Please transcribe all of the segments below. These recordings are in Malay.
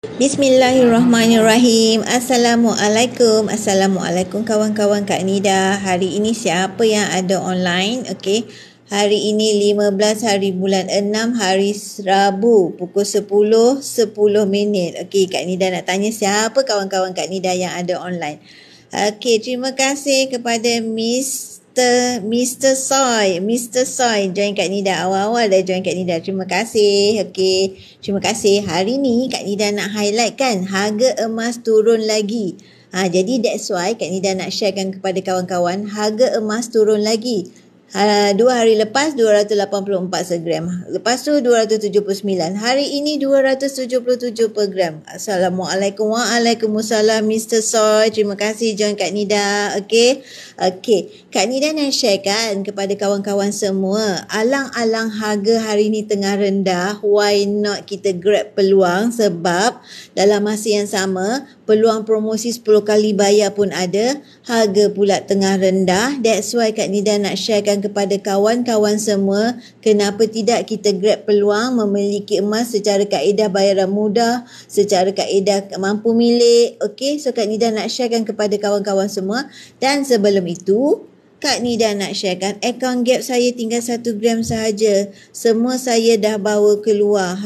Bismillahirrahmanirrahim. Assalamualaikum kawan-kawan Kak Nida. Hari ini siapa yang ada online? Okey. Hari ini 15 hari bulan 6 hari Rabu pukul 10:10. Okey, Kak Nida nak tanya siapa kawan-kawan Kak Nida yang ada online. Okey, terima kasih kepada Mr. Soy join Kak Nida. Awal-awal dah join Kak Nida. Terima kasih. Okey. Terima kasih. Hari ni Kak Nida nak highlight kan harga emas turun lagi. Jadi that's why Kak Nida nak sharekan kepada kawan-kawan harga emas turun lagi. 2 hari lepas 284 segram. Lepas tu 279. Hari ini 277 per gram. Assalamualaikum. Waalaikumsalam Mr. Soy. Terima kasih join Kak Nida. Okey. Kak Nida nak sharekan kepada kawan-kawan semua. Alang-alang harga hari ini tengah rendah. Why not kita grab peluang, sebab dalam masa yang sama peluang promosi 10 kali bayar pun ada. Harga pula tengah rendah. That's why Kak Nida nak sharekan kepada kawan-kawan semua, kenapa tidak kita grab peluang memiliki emas secara kaedah bayaran mudah, secara kaedah mampu milik. Okey, so Kak Nida nak sharekan kepada kawan-kawan semua. Dan sebelum itu, Kak Nida nak sharekan akaun gap saya tinggal 1 gram sahaja. Semua saya dah bawa keluar.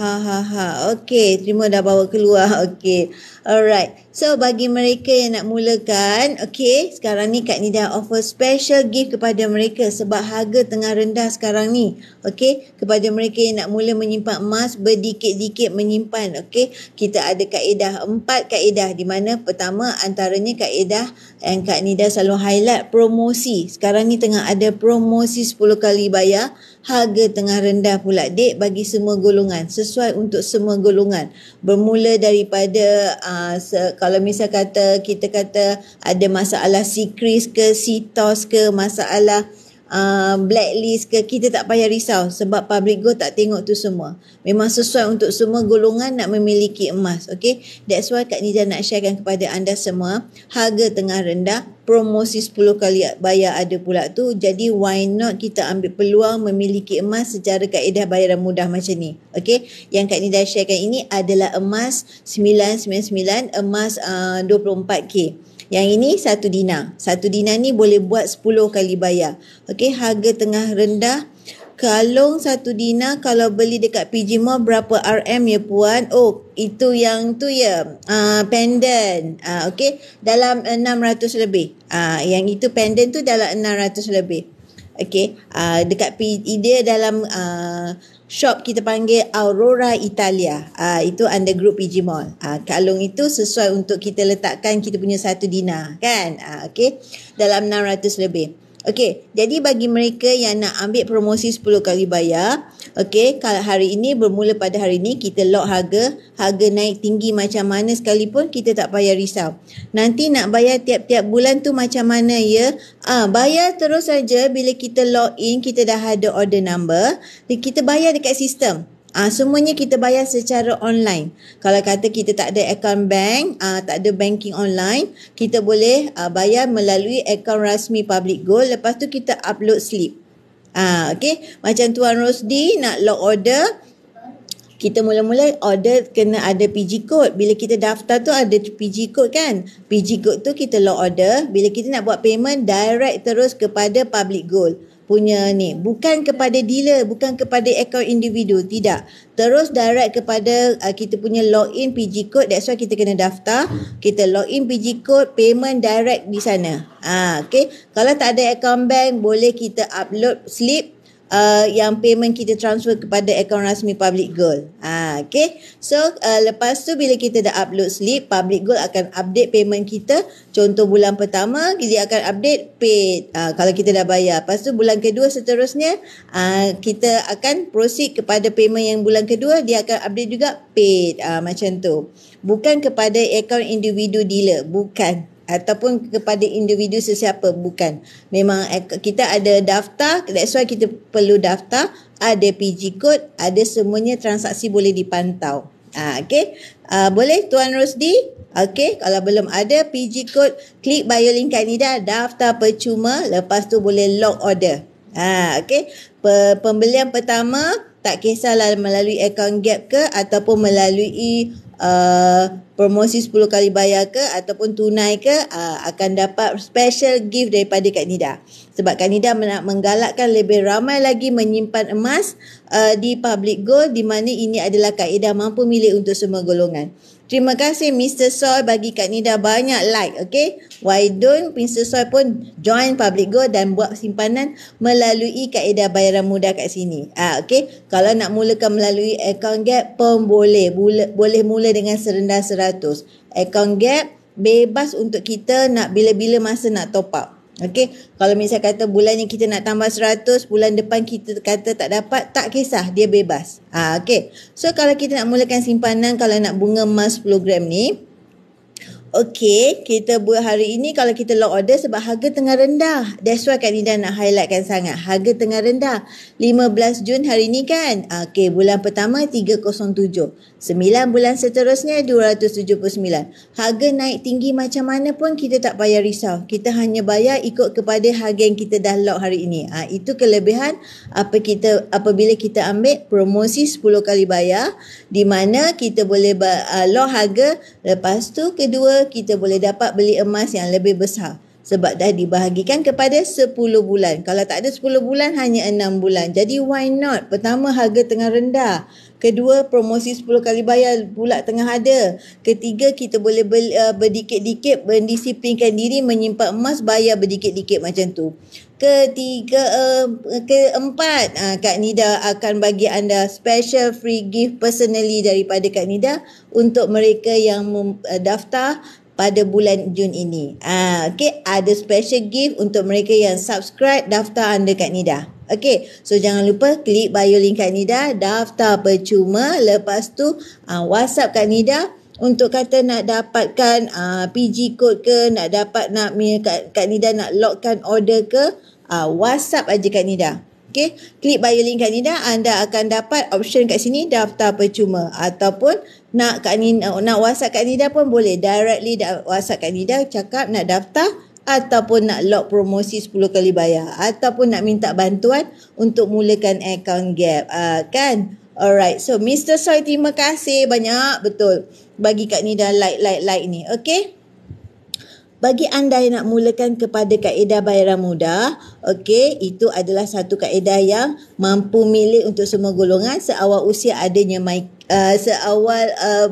Okey, terima dah bawa keluar. Okey. Alright. So bagi mereka yang nak mulakan, okey, sekarang ni Kak Nida offer special gift kepada mereka sebab harga tengah rendah sekarang ni. Okey, kepada mereka yang nak mula menyimpan emas, berdikit-dikit menyimpan. Okey, kita ada kaedah 4 kaedah, di mana pertama antaranya kaedah yang Kak Nida selalu highlight, promosi. Sekarang ni tengah ada promosi 10 kali bayar, harga tengah rendah pula dek bagi semua golongan, sesuai untuk semua golongan. Bermula daripada kalau misal kita kata ada masalah sikris ke, sitos ke, masalah blacklist ke, kita tak payah risau sebab Public Gold tak tengok tu semua. Memang sesuai untuk semua golongan nak memiliki emas. Okay, that's why Kak Nida nak sharekan kepada anda semua, harga tengah rendah, promosi 10 kali bayar ada pula tu. Jadi why not kita ambil peluang memiliki emas secara kaedah bayaran mudah macam ni. Okay, yang Kak Nida sharekan ini adalah emas 999, emas 24K. Yang ini 1 dinar. 1 dinar ni boleh buat 10 kali bayar. Okey, harga tengah rendah. Kalung 1 dinar kalau beli dekat PG Mall berapa RM ya puan? Oh, itu yang tu ya. Pendant. Okey, dalam 600 lebih. Yang itu pendant tu dalam 600 lebih. Okey, dekat dia dalam shop kita panggil Aurora Italia. Itu under group PG Mall. Kalung itu sesuai untuk kita letakkan kita punya 1 dinar kan. Okey, dalam 600 lebih. Okey, jadi bagi mereka yang nak ambil promosi 10 kali bayar, okey, kalau hari ini bermula pada hari ini kita lock harga naik tinggi macam mana sekalipun kita tak payah risau. Nanti nak bayar tiap-tiap bulan tu macam mana ya? Bayar terus saja bila kita log in, kita dah ada order number, kita bayar dekat sistem. Semuanya kita bayar secara online. Kalau kata kita tak ada akaun bank, tak ada banking online, kita boleh bayar melalui akaun rasmi Public Gold. Lepas tu kita upload slip. Okay, macam Tuan Rosdi nak log order, kita mula-mula order kena ada PG code. Bila kita daftar tu ada PG code kan. PG code tu kita log order. Bila kita nak buat payment, direct terus kepada Public Gold punya ni, bukan kepada dealer, bukan kepada akaun individu, tidak, terus direct kepada kita punya login PG code. That's why kita kena daftar, kita login PG code, payment direct di sana. Okay, kalau tak ada akaun bank, boleh kita upload slip yang payment kita transfer kepada akaun rasmi Public Gold. Okay, so lepas tu bila kita dah upload slip, Public Gold akan update payment kita. Contoh bulan pertama dia akan update paid, kalau kita dah bayar. Lepas tu bulan kedua seterusnya kita akan proceed kepada payment yang bulan kedua, dia akan update juga paid. Macam tu, bukan kepada akaun individu dealer, bukan, ataupun kepada individu sesiapa, bukan. Memang kita ada daftar, that's why kita perlu daftar, ada PG code, ada semuanya, transaksi boleh dipantau. Okay, boleh Tuan Rosdi? Okay, kalau belum ada PG code, klik bio link Kak Nida, daftar percuma, lepas tu boleh log order. Okay, pembelian pertama tak kisahlah melalui akaun Gap ke ataupun melalui promosi 10 kali bayar ke ataupun tunai ke, akan dapat special gift daripada Kak Nida. Sebab Kak Nida nak menggalakkan lebih ramai lagi menyimpan emas di public gold, di mana ini adalah kaedah mampu milik untuk semua golongan. Terima kasih Mr. Soy bagi Kak Nida banyak like, okay? Why don't Mr. Soy pun join public gold dan buat simpanan melalui kaedah bayaran mudah kat sini. Okay? Kalau nak mulakan melalui account gap pun boleh. Boleh mula dengan serendah 100. Account gap bebas untuk kita nak bila-bila masa nak top up. Okey, kalau misal kata bulan ni kita nak tambah 100, bulan depan kita kata tak dapat, tak kisah, dia bebas. Okey. So kalau kita nak mulakan simpanan, kalau nak bunga emas 10 gram ni, okey, kita buat hari ini kalau kita lock order sebab harga tengah rendah. That's why Kak Nida nak highlightkan sangat. Harga tengah rendah. 15 Jun hari ni kan. Okey, bulan pertama 307. 9 bulan seterusnya 279. Harga naik tinggi macam mana pun kita tak payah risau. Kita hanya bayar ikut kepada harga yang kita dah lock hari ini. Itu kelebihan apabila kita ambil promosi 10 kali bayar, di mana kita boleh lock harga. Lepas tu kedua, kita boleh dapat beli emas yang lebih besar sebab dah dibahagikan kepada 10 bulan. Kalau tak ada 10 bulan, hanya 6 bulan. Jadi why not? Pertama, harga tengah rendah. Kedua, promosi 10 kali bayar pula tengah ada. Ketiga, kita boleh berdikit-dikit mendisiplinkan diri menyimpan emas, bayar berdikit-dikit macam tu. Keempat, Kak Nida akan bagi anda special free gift personally daripada Kak Nida untuk mereka yang daftar pada bulan Jun ini. Okay, ada special gift untuk mereka yang subscribe daftar under Kak Nida. Okay, so jangan lupa klik bio link Kak Nida, daftar percuma. Lepas tu WhatsApp Kak Nida untuk kata nak dapatkan PG code ke, nak Kak Nida nak lockkan order ke, WhatsApp aja Kak Nida. Okay, klik bio link Kak Nida, anda akan dapat option kat sini daftar percuma. Ataupun nak WhatsApp Kak Nida pun boleh. Directly WhatsApp Kak Nida cakap nak daftar ataupun nak lock promosi 10 kali bayar. Ataupun nak minta bantuan untuk mulakan account gap. Kan? Alright, so Mr. Soy terima kasih banyak betul bagi Kak Nida like ni. Okay? Bagi anda yang nak mulakan kepada kaedah bayaran mudah, okey, itu adalah satu kaedah yang mampu milik untuk semua golongan seawal usia adanya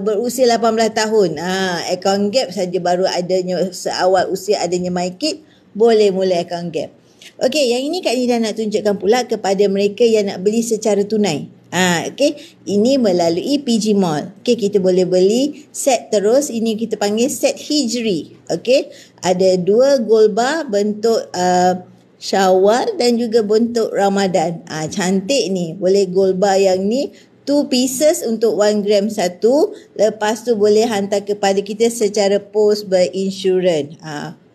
berusia 18 tahun. Account gap saja baru adanya seawal usia adanya MyKid, boleh mula account gap. Okey, yang ini Kak Nida nak tunjukkan pula kepada mereka yang nak beli secara tunai. Okey, ini melalui PG Mall. Okey, kita boleh beli set terus. Ini kita panggil set Hijri. Okey, ada 2 gold bar bentuk Syawal dan juga bentuk Ramadan. Cantik ni. Boleh gold bar yang ni 2 pieces untuk 1 gram satu. Lepas tu boleh hantar kepada kita secara post berinsurans.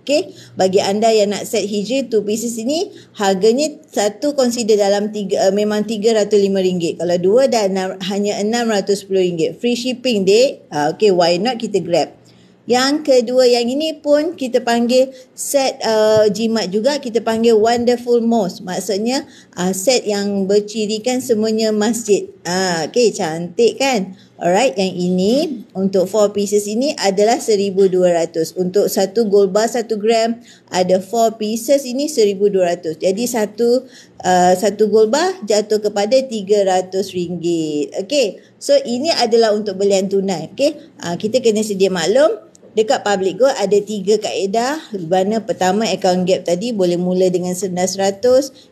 Okay, bagi anda yang nak set Hijri 2 pieces ini, harganya satu consider dalam memang RM305. Kalau dua dah hanya RM610. Free shipping dek. Okay, why not kita grab. Yang kedua yang ini pun kita panggil set jimat juga, kita panggil Wonderful Mosque. Maksudnya set yang bercirikan semuanya masjid. Okay, cantik kan? Alright, yang ini untuk 4 pieces ini adalah 1,200. Untuk satu gold bar 1 gram ada 4 pieces ini 1,200. Jadi satu gold bar jatuh kepada RM300. Okay, so ini adalah untuk belian tunai. Okay, kita kena sedia maklum dekat public gold ada 3 kaedah. Mana pertama account gap tadi boleh mula dengan sendah 100.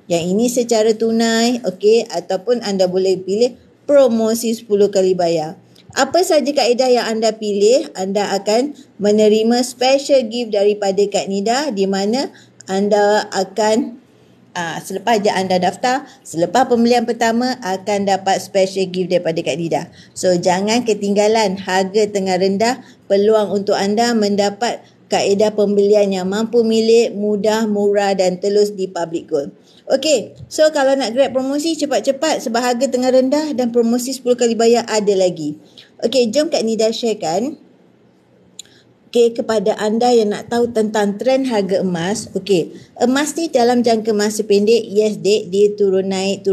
Yang ini secara tunai, okey, ataupun anda boleh pilih promosi 10 kali bayar. Apa saja kaedah yang anda pilih, anda akan menerima special gift daripada Kak Nida, di mana anda akan selepas je anda daftar, selepas pembelian pertama akan dapat special gift daripada Kak Nida. So jangan ketinggalan, harga tengah rendah, peluang untuk anda mendapat kaedah pembelian yang mampu milik, mudah, murah dan telus di public gold. Okey, so kalau nak grab promosi cepat-cepat sebab harga tengah rendah dan promosi 10 kali bayar ada lagi. Okey, jom Kak Nida sharekan Okey, kepada anda yang nak tahu tentang trend harga emas, okey, emas ni dalam jangka masa pendek, yes dek, dia turun naik.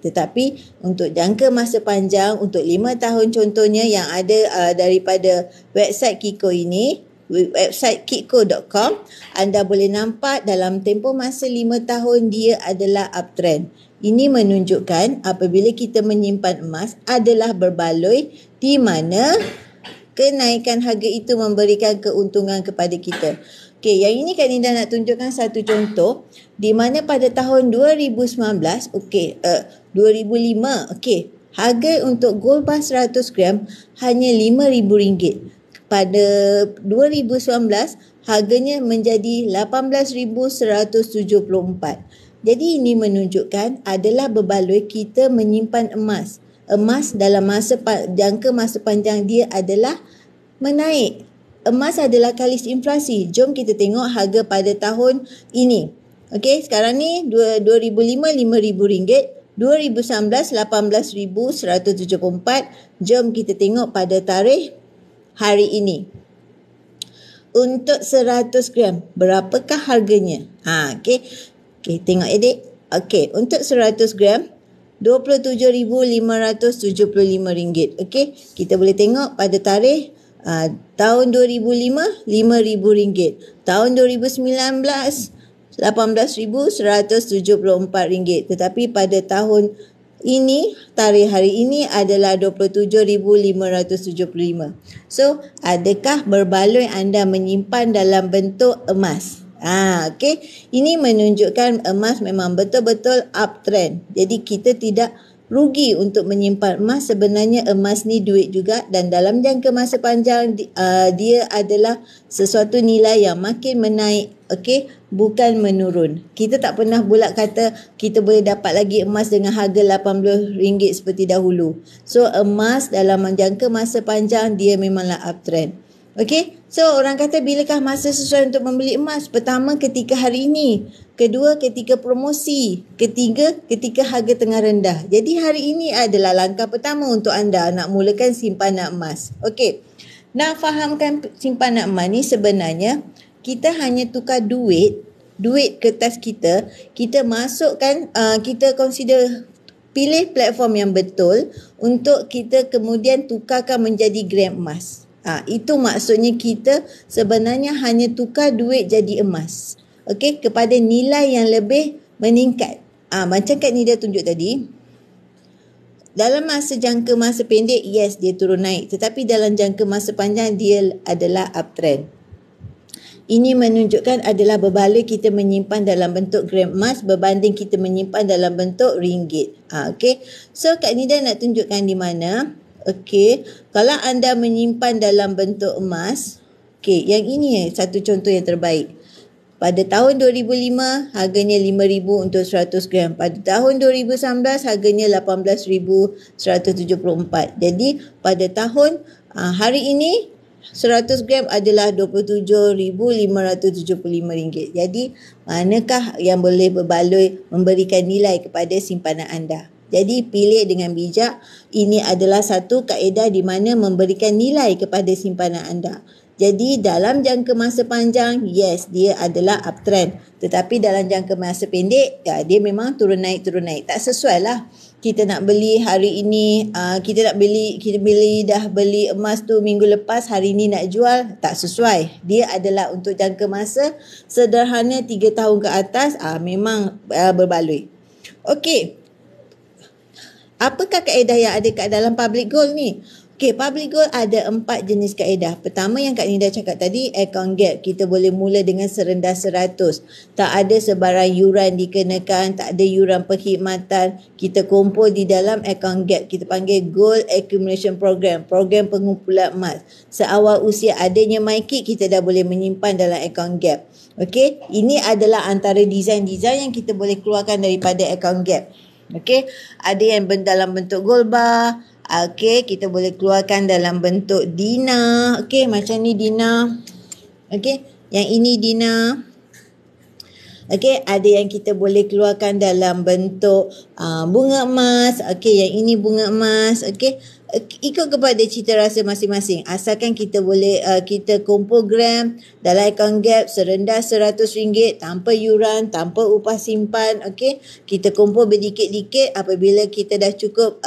Tetapi untuk jangka masa panjang, untuk 5 tahun contohnya yang ada daripada website Kiko ini, website kiko.com, anda boleh nampak dalam tempoh masa 5 tahun dia adalah uptrend. Ini menunjukkan apabila kita menyimpan emas adalah berbaloi di mana kenaikan harga itu memberikan keuntungan kepada kita. Okey, yang ini Kak Nida nak tunjukkan satu contoh di mana pada tahun 2019, 2005, harga untuk gold bar 100 gram hanya RM5,000. Pada 2019, harganya menjadi RM18,174. Jadi ini menunjukkan adalah berbaloi kita menyimpan emas. Emas dalam jangka masa panjang dia adalah menaik. Emas adalah kalis inflasi. Jom kita tengok harga pada tahun ini. Okey, sekarang ni 2005 RM5,000, 2019 RM18,174. Jom kita tengok pada tarikh hari ini. Untuk 100 gram, berapakah harganya? Okey, tengok adik. Okey, untuk 100 gram RM27,575. Okey, kita boleh tengok pada tarikh tahun 2005 RM5,000, tahun 2019 RM18,174. Tetapi pada tahun ini, tarikh hari ini adalah RM27,575. So, adakah berbaloi anda menyimpan dalam bentuk emas? Okey, ini menunjukkan emas memang betul-betul uptrend. Jadi kita tidak rugi untuk menyimpan emas. Sebenarnya emas ni duit juga dan dalam jangka masa panjang dia adalah sesuatu nilai yang makin menaik, okey, bukan menurun. Kita tak pernah bulat kata kita boleh dapat lagi emas dengan harga RM80 seperti dahulu. So emas dalam jangka masa panjang dia memanglah uptrend. Okey, so orang kata bilakah masa sesuai untuk membeli emas? Pertama, ketika hari ini. Kedua, ketika promosi. Ketiga, ketika harga tengah rendah. Jadi hari ini adalah langkah pertama untuk anda nak mulakan simpanan emas. Okey, nak fahamkan simpanan emas ni sebenarnya kita hanya tukar duit kertas kita masukkan, kita consider pilih platform yang betul untuk kita kemudian tukarkan menjadi gram emas. Itu maksudnya kita sebenarnya hanya tukar duit jadi emas. Okey, kepada nilai yang lebih meningkat. Macam Kak Nida tunjuk tadi, dalam jangka masa pendek, yes, dia turun naik. Tetapi dalam jangka masa panjang, dia adalah uptrend. Ini menunjukkan adalah berbaloi kita menyimpan dalam bentuk gram emas berbanding kita menyimpan dalam bentuk ringgit. Okey, so Kak Nida nak tunjukkan di mana. Okey, kalau anda menyimpan dalam bentuk emas, okey, yang ini satu contoh yang terbaik. Pada tahun 2005, harganya RM5,000 untuk 100 gram. Pada tahun 2019, harganya RM18,174. Jadi, pada tahun hari ini, 100 gram adalah RM27,575. Jadi, manakah yang boleh berbaloi memberikan nilai kepada simpanan anda? Jadi pilih dengan bijak. Ini adalah satu kaedah di mana memberikan nilai kepada simpanan anda. Jadi dalam jangka masa panjang, yes, dia adalah uptrend. Tetapi dalam jangka masa pendek, dia memang turun naik. Tak sesuai lah. Kita nak beli hari ini, kita dah beli emas tu minggu lepas, hari ini nak jual, tak sesuai. Dia adalah untuk jangka masa sederhana 3 tahun ke atas, memang berbaloi. Okey. Apakah kaedah yang ada kat dalam public gold ni? Okey, public gold ada 4 jenis kaedah. Pertama yang Kak Nida cakap tadi, account gap. Kita boleh mula dengan serendah 100. Tak ada sebarang yuran dikenakan, tak ada yuran perkhidmatan. Kita kumpul di dalam account gap. Kita panggil Gold Accumulation Program, program pengumpulan emas. Seawal usia adanya MyKit, kita dah boleh menyimpan dalam account gap. Okey, ini adalah antara design-design yang kita boleh keluarkan daripada account gap. Okey, ada yang dalam bentuk gold bar. Okey, kita boleh keluarkan dalam bentuk Dina. Okey, macam ni Dina. Okey, yang ini Dina. Okey, ada yang kita boleh keluarkan dalam bentuk bunga emas. Okey, yang ini bunga emas. Okey, ikut kepada cita rasa masing-masing. Asalkan kita boleh kita kumpul gram dalam akaun Gap serendah RM100 tanpa yuran, tanpa upah simpan. Okey, kita kumpul berdikit-dikit. Apabila kita dah cukup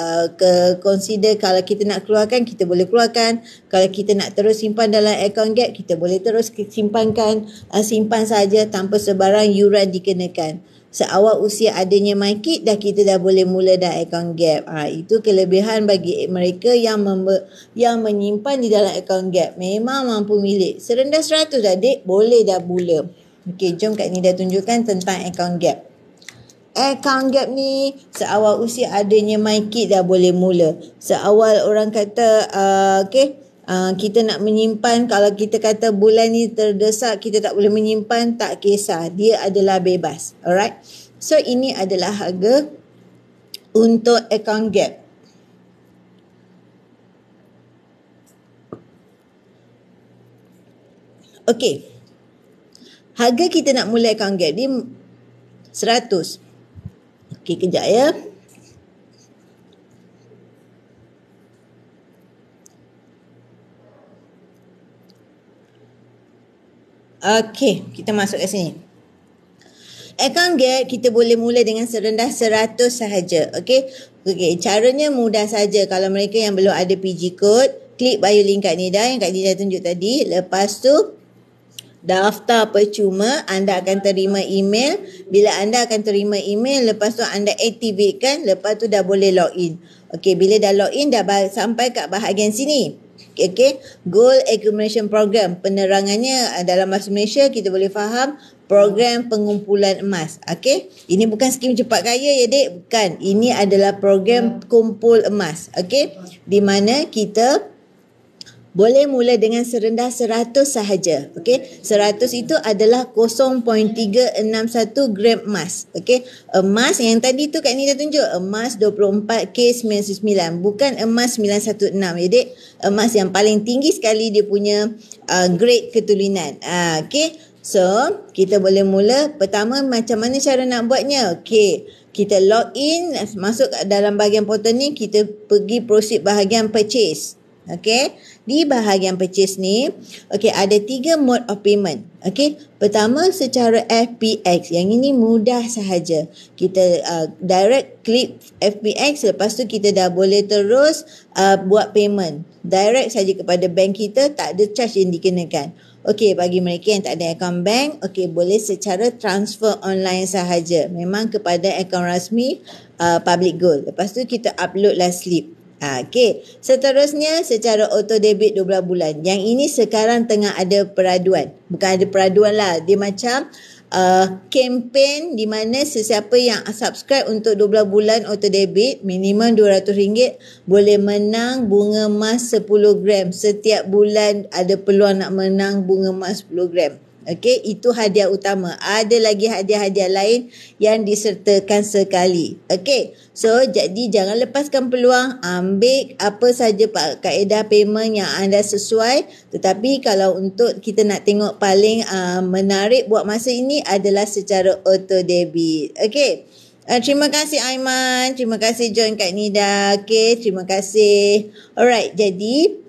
consider kalau kita nak keluarkan, kita boleh keluarkan. Kalau kita nak terus simpan dalam akaun Gap, kita boleh terus simpan saja tanpa sebarang yuran dikenakan. Seawal usia adanya MyKid kita dah boleh mula dah akaun Gap. Itu kelebihan bagi mereka yang menyimpan di dalam akaun Gap. Memang mampu milik. Serendah 100 adik, boleh dah mula. Okey, jom Kak Nida tunjukkan tentang akaun Gap. Akaun Gap ni seawal usia adanya MyKid dah boleh mula. Seawal orang kata kita nak menyimpan, kalau kita kata bulan ni terdesak kita tak boleh menyimpan, tak kisah, dia adalah bebas. Alright, so ini adalah harga untuk akaun Gap. Okey, harga kita nak mula akaun Gap ni 100. Okey, kejap ya. Okey, kita masuk ke sini. Akaun Gap kita boleh mula dengan serendah 100 sahaja. Okey, caranya mudah saja. Kalau mereka yang belum ada PG code, klik bio link Kak Nida yang Kak Nida tunjuk tadi. Lepas tu daftar percuma, anda akan terima email. Bila anda akan terima email, lepas tu anda aktifkan, lepas tu dah boleh login. Okey, bila dah login dah sampai kat bahagian sini. Okey, Gold Accumulation Program. Penerangannya dalam bahasa Malaysia kita boleh faham program pengumpulan emas. Okey, ini bukan skim cepat kaya ya dek, bukan. Ini adalah program kumpul emas. Okey, di mana kita boleh mula dengan serendah 100 sahaja. Okey, 100 itu adalah 0.361 gram emas. Okey, emas yang tadi tu Kak Nida tunjuk, emas 24K99, bukan emas 916 ya dek. Emas yang paling tinggi sekali dia punya grade ketulinan. Okey, so kita boleh mula. Pertama, macam mana cara nak buatnya? Okey, kita log in, masuk dalam bahagian portal ni, kita pergi proceed bahagian purchase. Okey, di bahagian purchase ni, okey, ada 3 mode of payment. Okey, pertama secara FPX. Yang ini mudah sahaja. Kita direct klik FPX, lepas tu kita dah boleh terus buat payment. Direct saja kepada bank kita, tak ada charge yang dikenakan. Okey, bagi mereka yang tak ada akaun bank, okey, boleh secara transfer online sahaja. Memang kepada akaun rasmi Public Gold. Lepas tu kita uploadlah slip. Okey, seterusnya secara auto debit 12 bulan. Yang ini sekarang tengah ada peraduan. Bukan ada peraduan lah, dia macam kempen di mana sesiapa yang subscribe untuk 12 bulan auto debit minimum RM200 boleh menang bunga emas 10 gram. Setiap bulan ada peluang nak menang bunga emas 10 gram. Okey, itu hadiah utama. Ada lagi hadiah-hadiah lain yang disertakan sekali. Okey, so jadi jangan lepaskan peluang. Ambil apa saja kaedah payment yang anda sesuai. Tetapi kalau untuk kita nak tengok paling menarik buat masa ini adalah secara auto debit. Okey. Terima kasih Aiman. Terima kasih join Kak Nida. Okey, terima kasih. Alright, jadi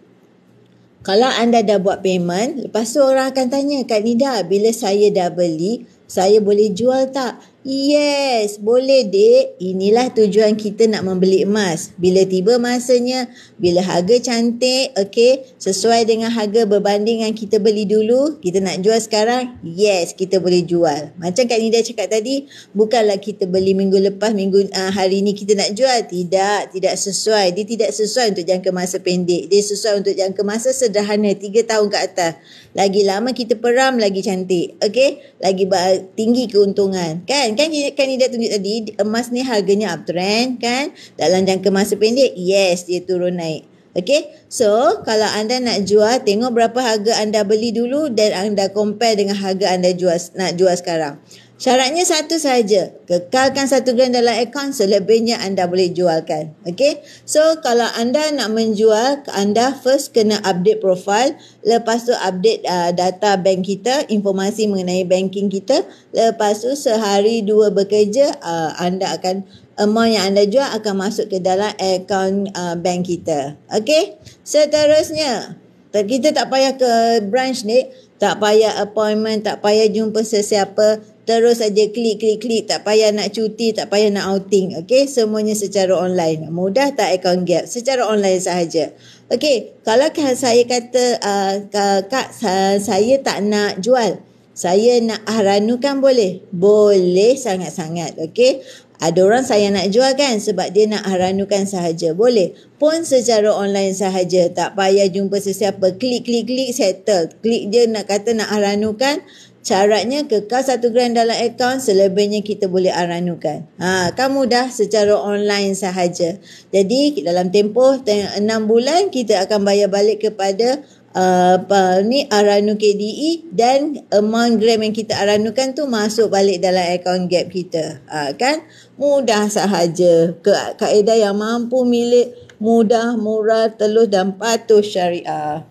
kalau anda dah buat payment, lepas tu orang akan tanya, Kak Nida, bila saya dah beli, saya boleh jual tak? Yes, boleh dek. Inilah tujuan kita nak membeli emas. Bila tiba masanya, bila harga cantik, okey, sesuai dengan harga berbanding yang kita beli dulu, kita nak jual sekarang, yes, kita boleh jual. Macam Kak Nida cakap tadi, bukanlah kita beli minggu lepas, hari ni kita nak jual. Tidak sesuai. Dia tidak sesuai untuk jangka masa pendek. Dia sesuai untuk jangka masa sederhana, 3 tahun ke atas. Lagi lama kita peram, lagi cantik. Okey, lagi tinggi keuntungan. Kan Nida tunjuk tadi, emas ni harganya uptrend kan. Dalam jangka masa pendek, yes, dia turun naik. Okey, so kalau anda nak jual, tengok berapa harga anda beli dulu dan anda compare dengan harga anda nak jual sekarang. Syaratnya satu sahaja, kekalkan 1 gram dalam akaun, selebihnya anda boleh jualkan. Okay, so kalau anda nak menjual, anda first kena update profile, lepas tu update data bank kita, informasi mengenai banking kita, lepas tu sehari 2 bekerja, anda akan, amount yang anda jual akan masuk ke dalam akaun bank kita. Okay, seterusnya, kita tak payah ke branch ni, tak payah appointment, tak payah jumpa sesiapa, terus saja klik, tak payah nak cuti, tak payah nak outing. Okey, semuanya secara online. Mudah tak account gap? Secara online sahaja. Okey, kalau saya kata kak, saya tak nak jual, saya nak ranukan, boleh? Boleh sangat-sangat. Okey, ada orang saya nak jual kan, sebab dia nak ranukan sahaja, boleh pun secara online sahaja, tak payah jumpa sesiapa, klik settle, klik je nak kata nak ranukan. Syaratnya kekal 1 gram dalam akaun, selebihnya kita boleh ranukan. Kan mudah, secara online sahaja. Jadi dalam tempoh 6 bulan kita akan bayar balik kepada Aranu KDE, dan amount gram yang kita aranukan tu masuk balik dalam akaun gap kita. Kan mudah sahaja. Kaedah yang mampu milik, mudah, murah, telus dan patuh syariah.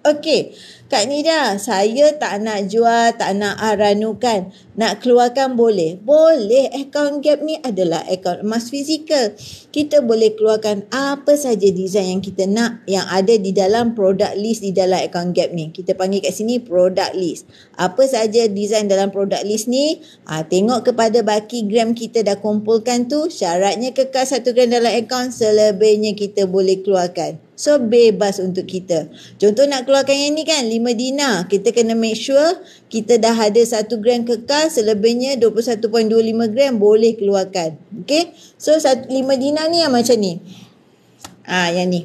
Okey, Kak Nida, saya tak nak jual, tak nak ranukan. Nak keluarkan boleh? Boleh. Akaun gap ni adalah akaun emas fizikal. Kita boleh keluarkan apa saja design yang kita nak, yang ada di dalam product list di dalam akaun gap ni. Kita panggil kat sini product list. Apa saja design dalam product list ni, tengok kepada baki gram kita dah kumpulkan tu, syaratnya kekal 1 gram dalam akaun, selebihnya kita boleh keluarkan. So bebas untuk kita. Contoh nak keluarkan yang ni kan, 5 dinar. Kita kena make sure kita dah ada 1 gram kekal, selebihnya 21.25 gram boleh keluarkan. Okay, so 5 dinar ni yang macam ni. Yang ni.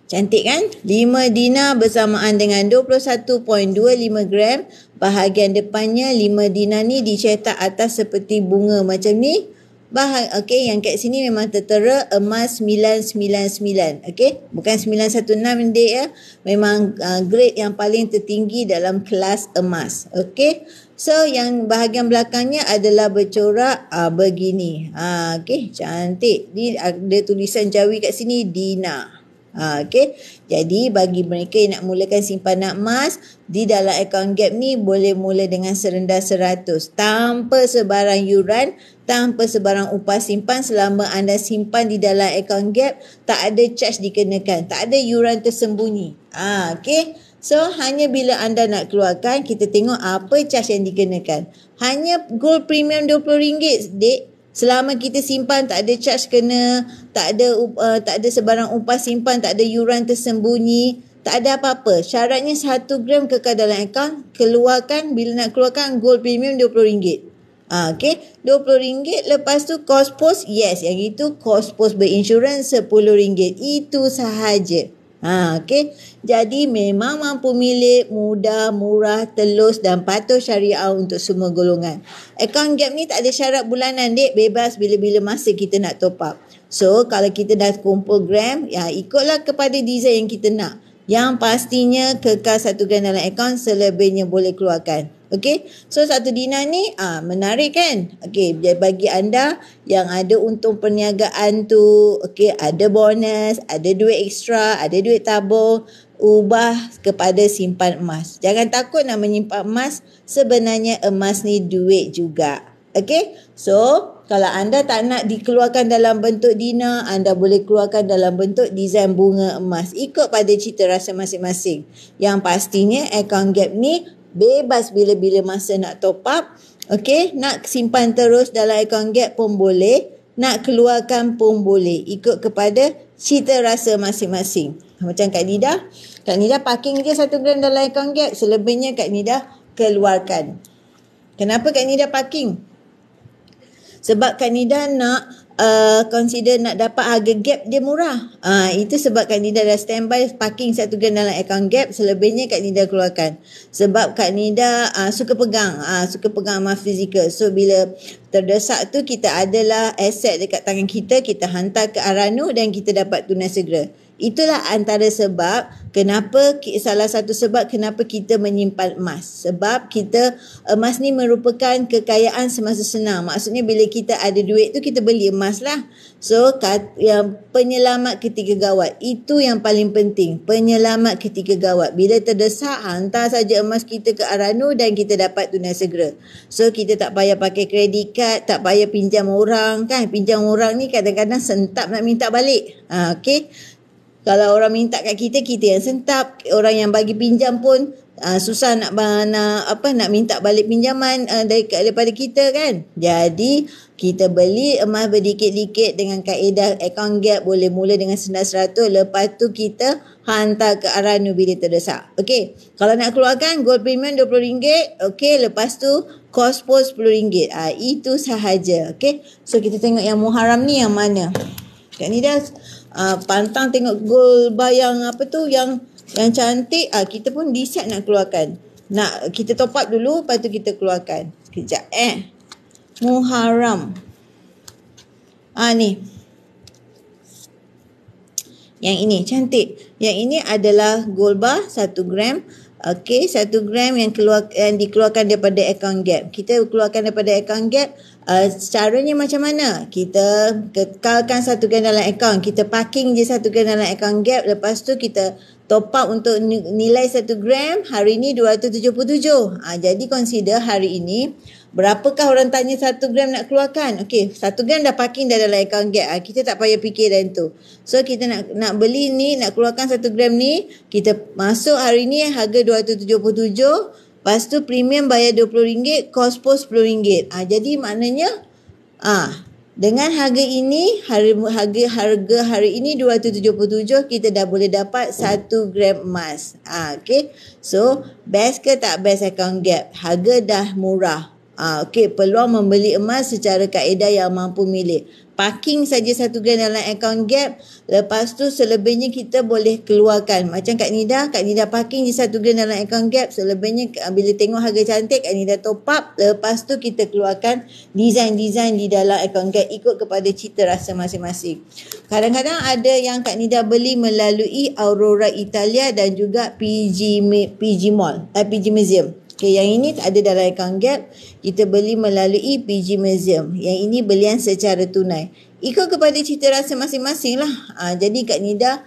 Cantik kan? 5 dinar bersamaan dengan 21.25 gram. Bahagian depannya 5 dinar ni dicetak atas seperti bunga macam ni. Okey, yang kat sini memang tertera emas 999. Okey, bukan 916 dek ya. Memang grade yang paling tertinggi dalam kelas emas. Okey, so yang bahagian belakangnya adalah bercorak begini. Okey, cantik. Ni ada tulisan Jawi kat sini, dinar. Okey, jadi bagi mereka yang nak mulakan simpanan emas di dalam akaun gap ni, boleh mula dengan serendah 100 tanpa sebarang yuran, tanpa sebarang upah simpan. Selama anda simpan di dalam akaun gap, tak ada charge dikenakan, tak ada yuran tersembunyi. Okey, so hanya bila anda nak keluarkan, kita tengok apa charge yang dikenakan. Hanya gold premium RM20 dek. Selama kita simpan, tak ada charge kena, tak ada sebarang upah simpan, tak ada yuran tersembunyi, tak ada apa-apa. Syaratnya 1 gram kekal dalam akaun, keluarkan, bila nak keluarkan gold premium RM20. Okey, RM20. Lepas tu cost post, yes, yang itu cost post berinsurans RM10. Itu sahaja. Okey, jadi memang mampu milik, mudah, murah, telus dan patuh syariah untuk semua golongan. Akaun gap ni tak ada syarat bulanan dek, bebas bila-bila masa kita nak top up. So kalau kita dah kumpul gram, ikutlah kepada design yang kita nak. Yang pastinya kekal 1 gram dalam akaun, selebihnya boleh keluarkan. Okey, so 1 dinar ni menarik kan? Okey, bagi anda yang ada untung perniagaan tu, okey, ada bonus, ada duit ekstra, ada duit tabung, ubah kepada simpan emas. Jangan takut nak menyimpan emas, sebenarnya emas ni duit juga. Okey, so kalau anda tak nak dikeluarkan dalam bentuk dinar, anda boleh keluarkan dalam bentuk desain bunga emas. Ikut pada cita rasa masing-masing. Yang pastinya akaun gap ni bebas bila-bila masa nak top up. Okey, nak simpan terus dalam akaun gap pun boleh, nak keluarkan pun boleh. Ikut kepada cita rasa masing-masing. Macam Kak Nida parking je 1 gram dalam akaun gap, selebihnya Kak Nida keluarkan. Kenapa Kak Nida parking? Sebab Kak Nida nak consider nak dapat harga gap dia murah. Itu sebab Kak Nida dah standby parking 1 gram dalam akaun gap, selebihnya Kak Nida keluarkan. Sebab Kak Nida suka pegang emas fizikal. So bila terdesak tu, kita adalah aset dekat tangan kita, kita hantar ke Aranu dan kita dapat tunai segera. Itulah antara sebab salah satu sebab kenapa kita menyimpan emas. Sebab emas ni merupakan kekayaan semasa senang. Maksudnya bila kita ada duit tu kita beli emas lah. So yang penyelamat ketika gawat, itu yang paling penting. Penyelamat ketika gawat. Bila terdesak, hantar saja emas kita ke Arano dan kita dapat tunai segera. So kita tak payah pakai kredit kad, tak payah pinjam orang kan. Pinjam orang ni kadang-kadang sentap nak minta balik. Okay. Kalau orang minta kat kita, kita yang sentap. Orang yang bagi pinjam pun susah nak minta balik pinjaman daripada kita kan. Jadi kita beli emas berdikit-dikit dengan kaedah account gap, boleh mula dengan sendas 100, lepas tu kita hantar ke Arano bila terdesak. Okey, kalau nak keluarkan gold premium RM20, okey, lepas tu kos pos RM10. Itu sahaja. Okey, so kita tengok yang Muharram ni yang mana. Kak Nida pantang tengok gold bar yang yang cantik. Kita pun decide nak keluarkan. Nak kita top up dulu, lepas tu kita keluarkan. Sekejap Muharram. Ni. Yang ini cantik. Yang ini adalah gold bar 1 gram. Okey, 1 gram yang dikeluarkan daripada account gap. Kita keluarkan daripada account gap. Caranya macam mana? Kita kekalkan 1 gram dalam account. Kita parking je 1 gram dalam account gap. Lepas tu kita top up untuk nilai 1 gram. Hari ni 277. Jadi consider hari ini berapakah orang tanya 1 gram nak keluarkan. Okey, 1 gram dah parking dah dalam account gap. Kita tak payah fikir dan tu. So kita nak beli ni, nak keluarkan 1 gram ni, kita masuk hari ni harga 277. Lepas tu premium bayar RM20, kos pos RM10. Jadi maknanya dengan harga ini, harga hari ini 277, kita dah boleh dapat 1 gram emas. Okay. So best ke tak best account gap? Harga dah murah. Okey, peluang membeli emas secara kaedah yang mampu milik. Parking saja 1 gram dalam account gap. Lepas tu selebihnya kita boleh keluarkan. Macam Kak Nida parking je 1 gram dalam account gap. Selebihnya bila tengok harga cantik, Kak Nida top up. Lepas tu kita keluarkan design-design di dalam account gap ikut kepada cita rasa masing-masing. Kadang-kadang ada yang Kak Nida beli melalui Aurora Italia dan juga PG Museum. Okay, yang ini ada dalam account gap. Kita beli melalui PG Museum. Yang ini belian secara tunai. Ikut kepada cita rasa masing-masing lah. Jadi Kak Nida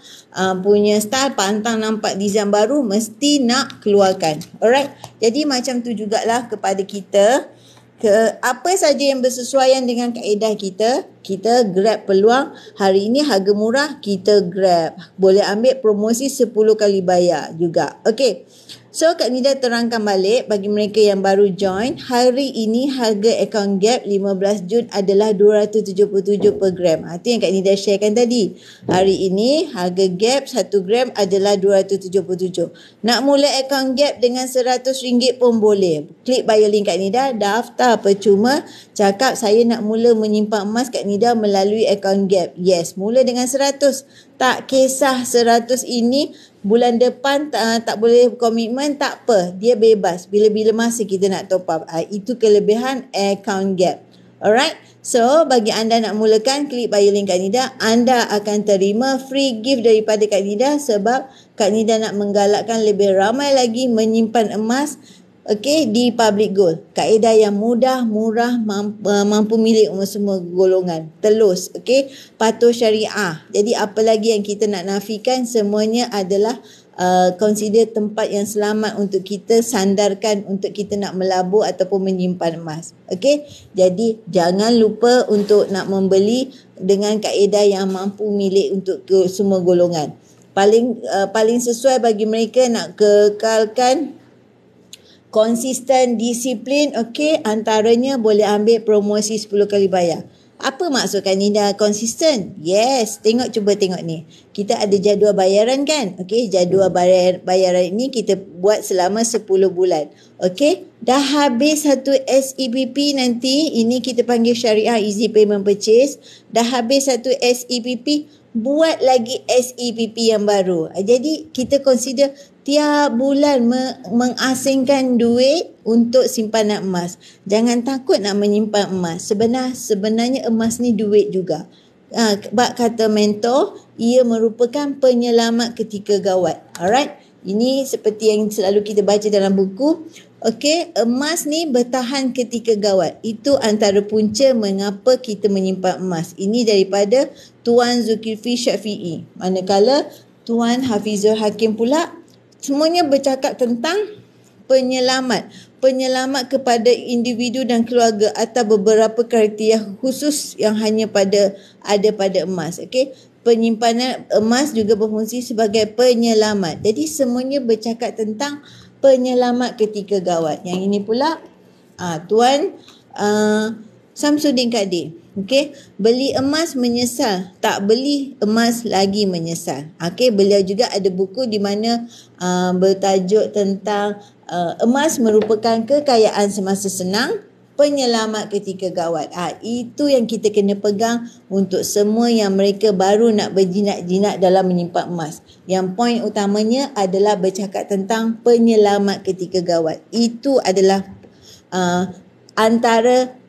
punya style pantang nampak design baru mesti nak keluarkan. Alright. Jadi macam tu jugalah kepada kita. Apa saja yang bersesuaian dengan kaedah kita grab peluang. Hari ini harga murah, kita grab. Boleh ambil promosi 10 kali bayar juga. Okay. So Kak Nida terangkan balik bagi mereka yang baru join. Hari ini harga account gap 15 Jun adalah 277 per gram. Itu yang Kak Nida sharekan tadi. Hari ini harga gap 1 gram adalah 277. Nak mula account gap dengan RM100 pun boleh. Klik bio link Kak Nida, daftar percuma. Cakap saya nak mula menyimpan emas Kak Nida melalui account gap. Yes, mula dengan 100. Tak kisah 100 ini bulan depan tak boleh komitmen, tak apa. Dia bebas. Bila-bila masa kita nak top up. Itu kelebihan account gap. Alright. So, bagi anda nak mulakan, klik bio link Kak Nida. Anda akan terima free gift daripada Kak Nida sebab Kak Nida nak menggalakkan lebih ramai lagi menyimpan emas di public gold. Kaedah yang mudah, murah, mampu milik semua golongan. Telus, patuh syariah. Jadi apa lagi yang kita nak nafikan, semuanya adalah consider tempat yang selamat untuk kita sandarkan untuk kita nak melabur ataupun menyimpan emas. Jadi jangan lupa untuk nak membeli dengan kaedah yang mampu milik untuk semua golongan. Paling sesuai bagi mereka nak kekalkan konsisten, disiplin, antaranya boleh ambil promosi 10 kali bayar. Apa maksud Kak Nida konsisten? Yes, cuba tengok ni. Kita ada jadual bayaran kan? Jadual bayaran ini kita buat selama 10 bulan. Dah habis satu SEPP nanti, ini kita panggil Syariah Easy Payment Purchase. Dah habis satu SEPP, buat lagi SEPP yang baru. Jadi kita consider tiap bulan mengasingkan duit untuk simpanan emas. Jangan takut nak menyimpan emas. Sebenarnya emas ni duit juga. Bak kata mentor, ia merupakan penyelamat ketika gawat. Alright, ini seperti yang selalu kita baca dalam buku. Okey, emas ni bertahan ketika gawat. Itu antara punca mengapa kita menyimpan emas. Ini daripada Tuan Zulkifli Syafi'i. Manakala Tuan Hafizul Hakim pula semuanya bercakap tentang penyelamat kepada individu dan keluarga atau beberapa kriteria khusus yang hanya ada pada emas. Okey, penyimpanan emas juga berfungsi sebagai penyelamat. Jadi semuanya bercakap tentang penyelamat ketika gawat. Yang ini pula Tuan Samsudin Kadir. Okey, beli emas menyesal, tak beli emas lagi menyesal. Okey, beliau juga ada buku di mana bertajuk tentang emas merupakan kekayaan semasa senang, penyelamat ketika gawat. Itu yang kita kena pegang untuk semua yang mereka baru nak berjinak-jinak dalam menyimpan emas. Yang poin utamanya adalah bercakap tentang penyelamat ketika gawat. Itu adalah antara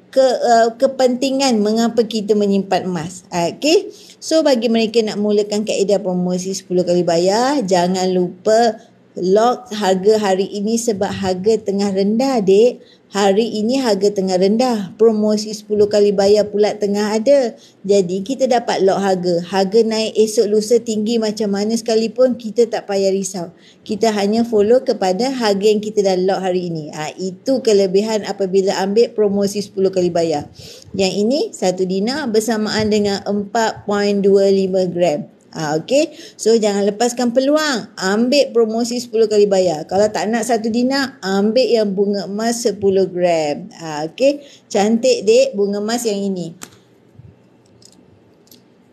kepentingan mengapa kita menyimpan emas. Okey. So bagi mereka nak mulakan kaedah promosi 10 kali bayar, jangan lupa lock harga hari ini sebab harga tengah rendah, dek. Hari ini harga tengah rendah. Promosi 10 kali bayar pula tengah ada. Jadi kita dapat lock harga. Harga naik esok lusa tinggi macam mana sekalipun kita tak payah risau. Kita hanya follow kepada harga yang kita dah lock hari ini. Itu kelebihan apabila ambil promosi 10 kali bayar. Yang ini 1 dinar bersamaan dengan 4.25 gram. Okey. So jangan lepaskan peluang. Ambil promosi 10 kali bayar. Kalau tak nak 1 dinar, ambil yang bunga emas 10 gram. Okey. Cantik, dek, bunga emas yang ini.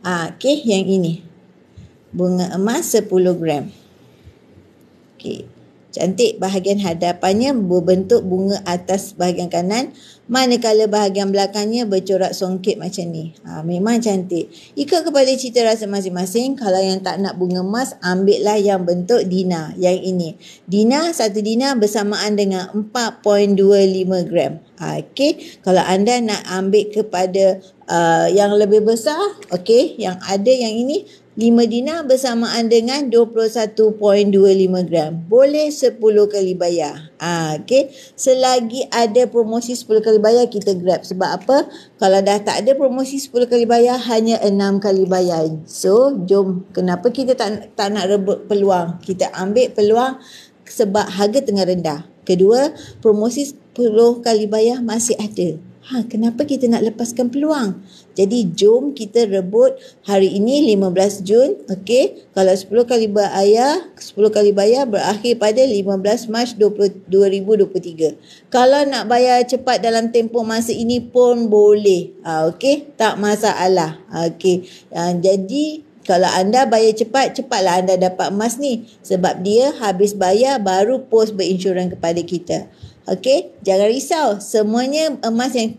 Okey, yang ini. Bunga emas 10 gram. Okey. Cantik, bahagian hadapannya berbentuk bunga atas bahagian kanan, manakala bahagian belakangnya bercorak songket macam ni. Memang cantik. Ikut kepada cita rasa masing-masing. Kalau yang tak nak bunga emas, ambillah yang bentuk dinar. Yang ini. Dinar, 1 dinar bersamaan dengan 4.25 gram. Okey. Kalau anda nak ambil kepada yang lebih besar, okey, yang ada yang ini, 5 dinar bersamaan dengan 21.25 gram. Boleh 10 kali bayar. Okey. Selagi ada promosi 10 kali bayar, kita grab. Sebab apa? Kalau dah tak ada promosi 10 kali bayar, hanya 6 kali bayar. So, jom. Kenapa kita tak nak rebut peluang? Kita ambil peluang sebab harga tengah rendah. Kedua, promosi 10 kali bayar masih ada. Kenapa kita nak lepaskan peluang? Jadi jom kita rebut hari ini 15 Jun. Okey. Kalau 10 kali bayar berakhir pada 15 Mac 2023. Kalau nak bayar cepat dalam tempoh masa ini pun boleh. Okey. Tak masalah. Okey. Jadi kalau anda bayar cepat, cepatlah anda dapat emas ni. Sebab dia habis bayar baru post berinsurans kepada kita. Okey, jangan risau. Semuanya emas yang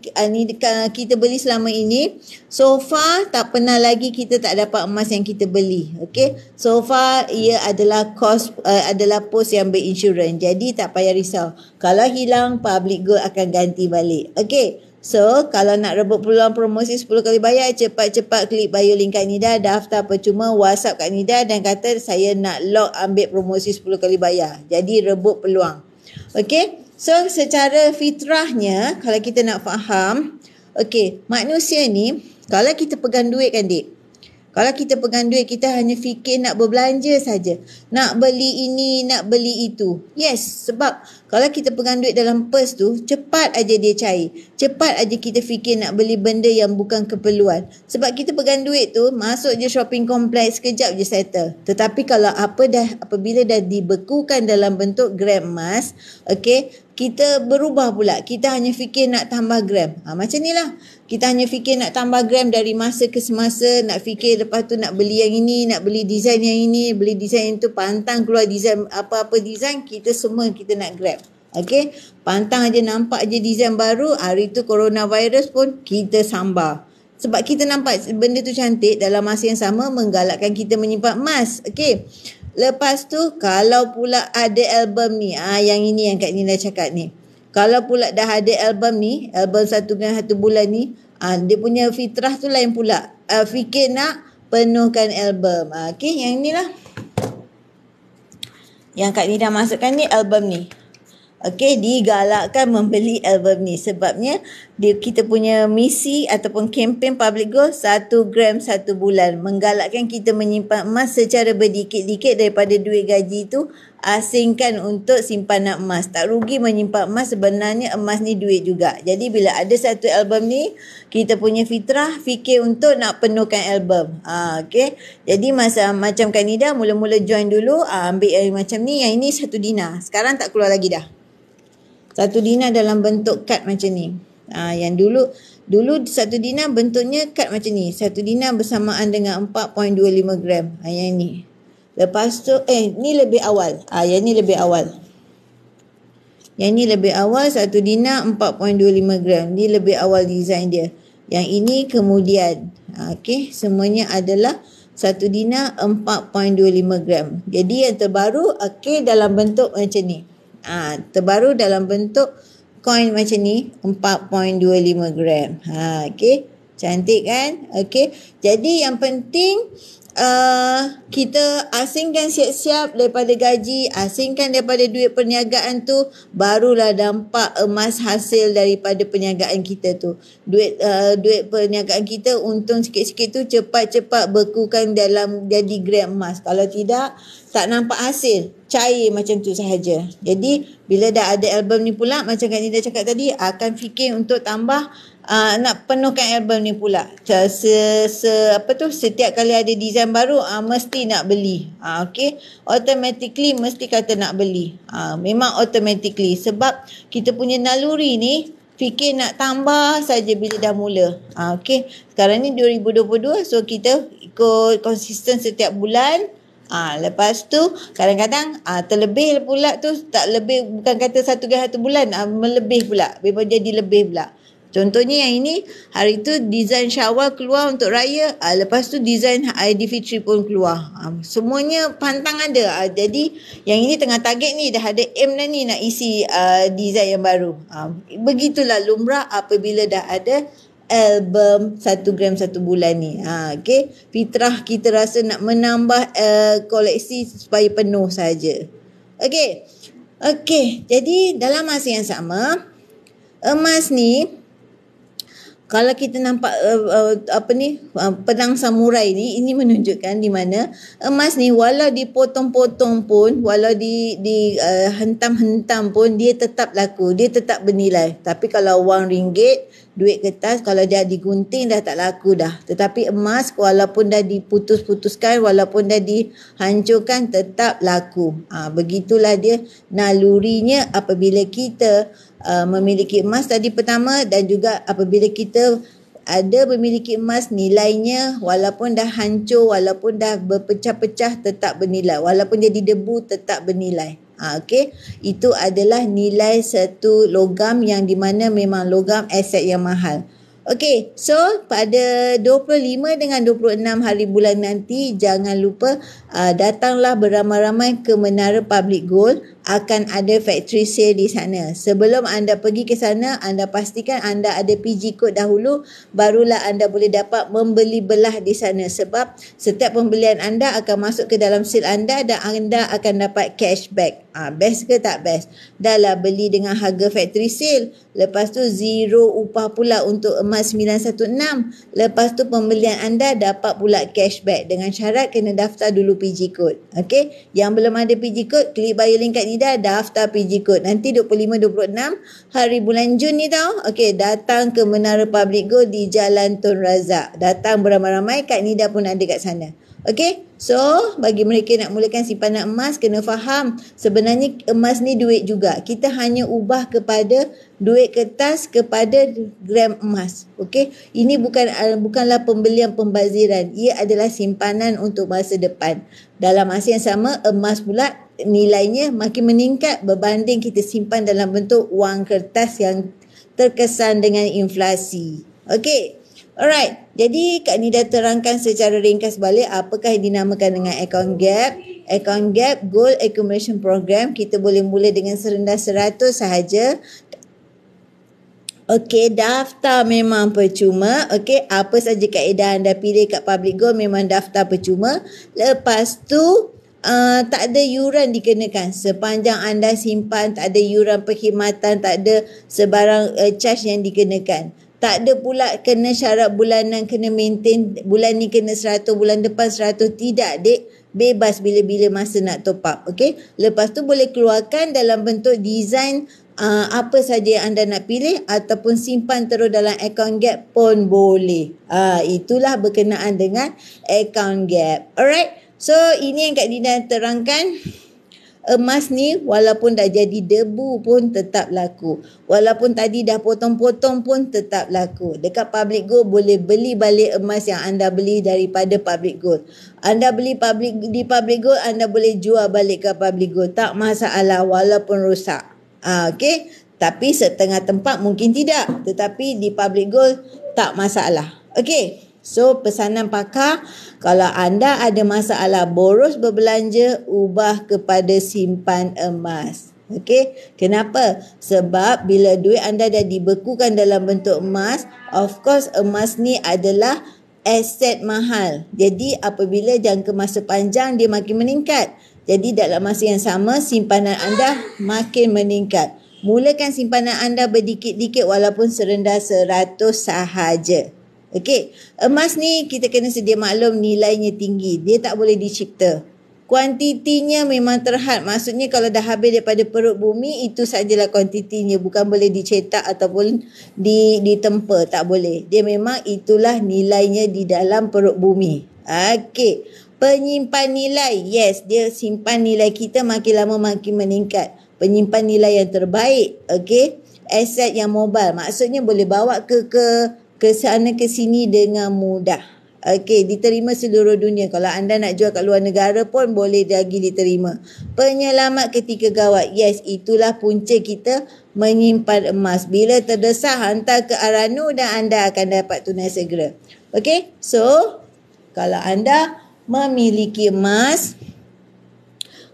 kita beli selama ini, so far tak pernah lagi kita tak dapat emas yang kita beli. Okey, so far ia adalah adalah post yang berinsurans. Jadi tak payah risau. Kalau hilang, Public Gold akan ganti balik. Okey. So, kalau nak rebut peluang promosi 10 kali bayar, cepat-cepat klik bio link Kak Nida, daftar percuma, WhatsApp Kak Nida dan kata saya nak lock ambil promosi 10 kali bayar. Jadi rebut peluang. Okey. So, secara fitrahnya, kalau kita nak faham, okey, manusia ni, kalau kita pegang duit kan, dik? Kalau kita pegang duit, kita hanya fikir nak berbelanja saja. Nak beli ini, nak beli itu. Yes, sebab kalau kita pegang duit dalam pers tu, cepat aja dia cair. Cepat aja kita fikir nak beli benda yang bukan keperluan. Sebab kita pegang duit tu, masuk je shopping kompleks, sekejap je settle. Tetapi kalau apabila dah dibekukan dalam bentuk gram emas, okey, kita berubah pula. Kita hanya fikir nak tambah gram. Macam ni lah. Kita hanya fikir nak tambah gram dari masa ke semasa. Nak fikir lepas tu nak beli yang ini, nak beli design yang ini, beli design yang tu, pantang keluar design apa-apa design, kita semua kita nak grab. Okey, pantang aja nampak je design baru, hari tu coronavirus pun kita sambar. Sebab kita nampak benda tu cantik, dalam masa yang sama menggalakkan kita menyimpan emas. Okey. Lepas tu kalau pula ada album ni, yang ini yang Kak Nina cakap ni. Kalau pula dah ada album ni, album 1 bulan ni, dia punya fitrah tu lain pula. Fikir nak penuhkan album. Okey, yang inilah. Yang Kak Nida masukkan ni album ni. Okey, digalakkan membeli album ni. Sebabnya kita punya misi ataupun kempen public goal 1 gram 1 bulan. Menggalakkan kita menyimpan emas secara berdikit-dikit daripada duit gaji tu. Asingkan untuk simpanan emas. Tak rugi menyimpan emas, sebenarnya emas ni duit juga. Jadi bila ada satu album ni, kita punya fitrah fikir untuk nak penuhkan album. Okey. Jadi macam Kak Nida mula-mula join dulu, ambil yang macam ni, yang ini 1 dinar. Sekarang tak keluar lagi dah. 1 dinar dalam bentuk kad macam ni. Yang dulu 1 dinar bentuknya kad macam ni. 1 dinar bersamaan dengan 4.25 gram. Yang ni. Lepas tu ni lebih awal. Yang ni lebih awal. Yang ni lebih awal, 1 dinar 4.25 gram. Ni lebih awal design dia. Yang ini kemudian. Okey, semuanya adalah 1 dinar 4.25 gram. Jadi yang terbaru okey dalam bentuk macam ni. Terbaru dalam bentuk coin macam ni, 4.25 gram. Okey, cantik kan? Okey, jadi yang penting kita asingkan siap-siap daripada gaji, asingkan daripada duit perniagaan tu, barulah dampak emas hasil daripada perniagaan kita tu. Duit perniagaan kita untung sikit-sikit tu cepat-cepat bekukan dalam jadi gram emas. Kalau tidak, tak nampak hasil, cair macam tu sahaja. Jadi bila dah ada album ni pula, macam Kak Nida cakap tadi, akan fikir untuk tambah nak penuhkan album ni pula. Setiap kali ada design baru, mesti nak beli. Okey, automatically mesti kata nak beli. Memang automatically, sebab kita punya naluri ni fikir nak tambah saja bila dah mula. Okey, sekarang ni 2022, so kita ikut konsisten setiap bulan. Lepas tu kadang-kadang terlebih pula tu, tak lebih, bukan kata 1 gram 1 bulan, melebih pula, memang jadi lebih pula. Contohnya yang ini, hari tu design Syawal keluar untuk raya, lepas tu design Aidilfitri pun keluar. Semuanya pantang ada. Jadi yang ini tengah target ni, dah ada aim dah ni nak isi design yang baru. Begitulah lumrah apabila dah ada album 1 gram 1 bulan ni. Okay, fitrah kita rasa nak menambah koleksi supaya penuh saja. Okay, jadi dalam masa yang sama, emas ni, kalau kita nampak pedang samurai ni, ini menunjukkan di mana emas ni walau dipotong-potong pun, walau hentam-hentam pun, dia tetap laku, dia tetap bernilai. Tapi kalau wang ringgit, duit kertas, kalau dia digunting dah tak laku dah. Tetapi emas walaupun dah diputus-putuskan, walaupun dah dihancurkan, tetap laku. Begitulah dia nalurinya apabila kita memiliki emas tadi pertama, dan juga apabila kita ada memiliki emas, nilainya walaupun dah hancur, walaupun dah berpecah-pecah, tetap bernilai. Walaupun jadi debu, tetap bernilai. Okey, itu adalah nilai satu logam, yang di mana memang logam aset yang mahal. Okey, so pada 25 dengan 26 hari bulan nanti, jangan lupa datanglah beramai-ramai ke Menara Public Gold. Akan ada factory sale di sana. Sebelum anda pergi ke sana, anda pastikan anda ada PG code dahulu, barulah anda boleh dapat membeli belah di sana. Sebab setiap pembelian anda akan masuk ke dalam seal anda, dan anda akan dapat cashback. Best ke tak best? Dah lah beli dengan harga factory sale, lepas tu zero upah pula untuk emas 916. Lepas tu pembelian anda dapat pula cashback, dengan syarat kena daftar dulu PG code. Okey, yang belum ada PG code, klik bio link kat Nida, daftar PG code. Nanti 25-26 hari bulan Jun ni tau. Okey, datang ke Menara Public Gold di Jalan Tun Razak. Datang beramai-ramai, Kak Nida pun ada kat sana. Okey, so bagi mereka nak mulakan simpanan emas, kena faham sebenarnya emas ni duit juga. Kita hanya ubah kepada duit kertas kepada gram emas. Okey, ini bukanlah pembelian pembaziran. Ia adalah simpanan untuk masa depan. Dalam masa yang sama, emas pula nilainya makin meningkat berbanding kita simpan dalam bentuk wang kertas yang terkesan dengan inflasi. Okey. Alright, jadi Kak Nida terangkan secara ringkas balik apakah yang dinamakan dengan account gap. Account gap gold accumulation program, kita boleh mula dengan serendah 100 sahaja. Okey, daftar memang percuma. Okey, apa saja kaedah anda pilih kat Public Gold memang daftar percuma. Lepas tu tak ada yuran dikenakan. Sepanjang anda simpan tak ada yuran perkhidmatan, tak ada sebarang charge yang dikenakan. Tak ada pula kena syarat bulanan, kena maintain bulan ni kena 100, bulan depan 100. Tidak, dek. Bebas bila-bila masa nak top up. Okey. Lepas tu boleh keluarkan dalam bentuk design apa saja yang anda nak pilih ataupun simpan terus dalam account gap pun boleh. Itulah berkenaan dengan account gap. Alright. So ini yang Kak Dina terangkan. Emas ni walaupun dah jadi debu pun tetap laku. Walaupun tadi dah potong-potong pun tetap laku. Dekat Public Gold boleh beli balik emas yang anda beli daripada Public Gold. Anda beli di Public Gold, anda boleh jual balik ke Public Gold. Tak masalah walaupun rosak. Okey. Tapi setengah tempat mungkin tidak. Tetapi di Public Gold tak masalah. Okey. So pesanan pakar, kalau anda ada masalah boros berbelanja, ubah kepada simpan emas. Okey, kenapa? Sebab bila duit anda dah dibekukan dalam bentuk emas, of course emas ni adalah aset mahal. Jadi apabila jangka masa panjang dia makin meningkat. Jadi dalam masa yang sama simpanan anda makin meningkat. Mulakan simpanan anda berdikit-dikit walaupun serendah 100 sahaja. Okey, emas ni kita kena sedia maklum nilainya tinggi. Dia tak boleh dicipta. Kuantitinya memang terhad. Maksudnya kalau dah habis daripada perut bumi, itu sajalah kuantitinya. Bukan boleh dicetak ataupun ditempa. Tak boleh. Dia memang itulah nilainya di dalam perut bumi. Okey, penyimpan nilai. Yes, dia simpan nilai kita makin lama makin meningkat. Penyimpan nilai yang terbaik. Okey, aset yang mobile. Maksudnya boleh bawa ke sana ke sini dengan mudah. Okey, diterima seluruh dunia. Kalau anda nak jual kat luar negara pun boleh lagi diterima. Penyelamat ketika gawat. Yes, itulah punca kita menyimpan emas. Bila terdesak, hantar ke Aranu dan anda akan dapat tunai segera. Okey, so kalau anda memiliki emas,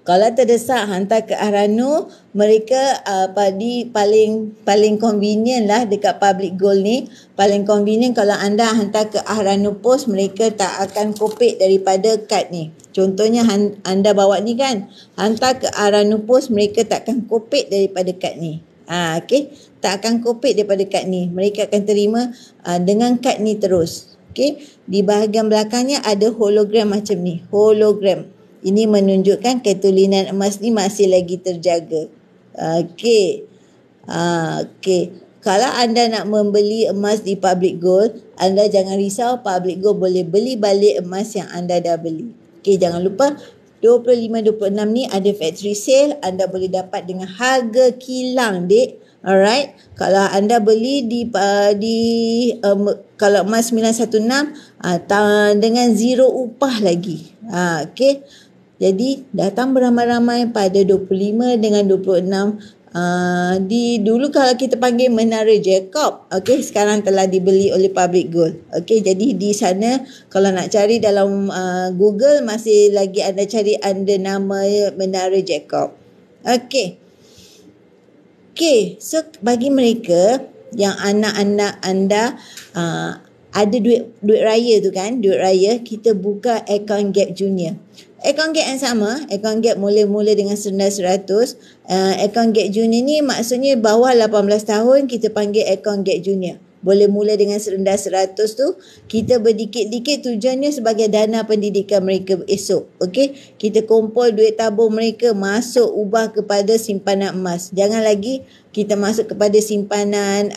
kalau terdesak hantar ke Aranu, mereka paling convenient lah dekat Public Gold ni. Paling convenient kalau anda hantar ke Aranu Post, mereka tak akan kopek daripada kad ni. Contohnya anda bawa ni kan, hantar ke Aranu Post, mereka tak akan kopek daripada kad ni. Okey, tak akan kopek daripada kad ni. Mereka akan terima dengan kad ni terus. Okey, di bahagian belakangnya ada hologram macam ni. Hologram. Ini menunjukkan ketulinan emas ni masih lagi terjaga. Okey. Okey. Kalau anda nak membeli emas di Public Gold, anda jangan risau, Public Gold boleh beli balik emas yang anda dah beli. Okey, jangan lupa 25-26 ni ada factory sale, anda boleh dapat dengan harga kilang, dek. Alright. Kalau anda beli kalau emas 916 dengan zero upah lagi. Okey. Jadi datang beramai-ramai pada 25 dengan 26. Dulu kalau kita panggil Menara Jacob, okey, sekarang telah dibeli oleh Public Gold. Okey, jadi di sana kalau nak cari dalam Google masih lagi anda cari under nama Menara Jacob. Okey. Okey, so bagi mereka yang anak-anak anda ada duit raya tu kan, duit raya, kita buka account gap junior. Account gap yang sama, account gap mula-mula dengan serendah 100. Account gap junior ni maksudnya bawah 18 tahun kita panggil account gap junior. Boleh mula dengan serendah 100 tu, kita berdikit-dikit tujuannya sebagai dana pendidikan mereka esok. Okey, kita kumpul duit tabung mereka, masuk ubah kepada simpanan emas. Jangan lagi kita masuk kepada simpanan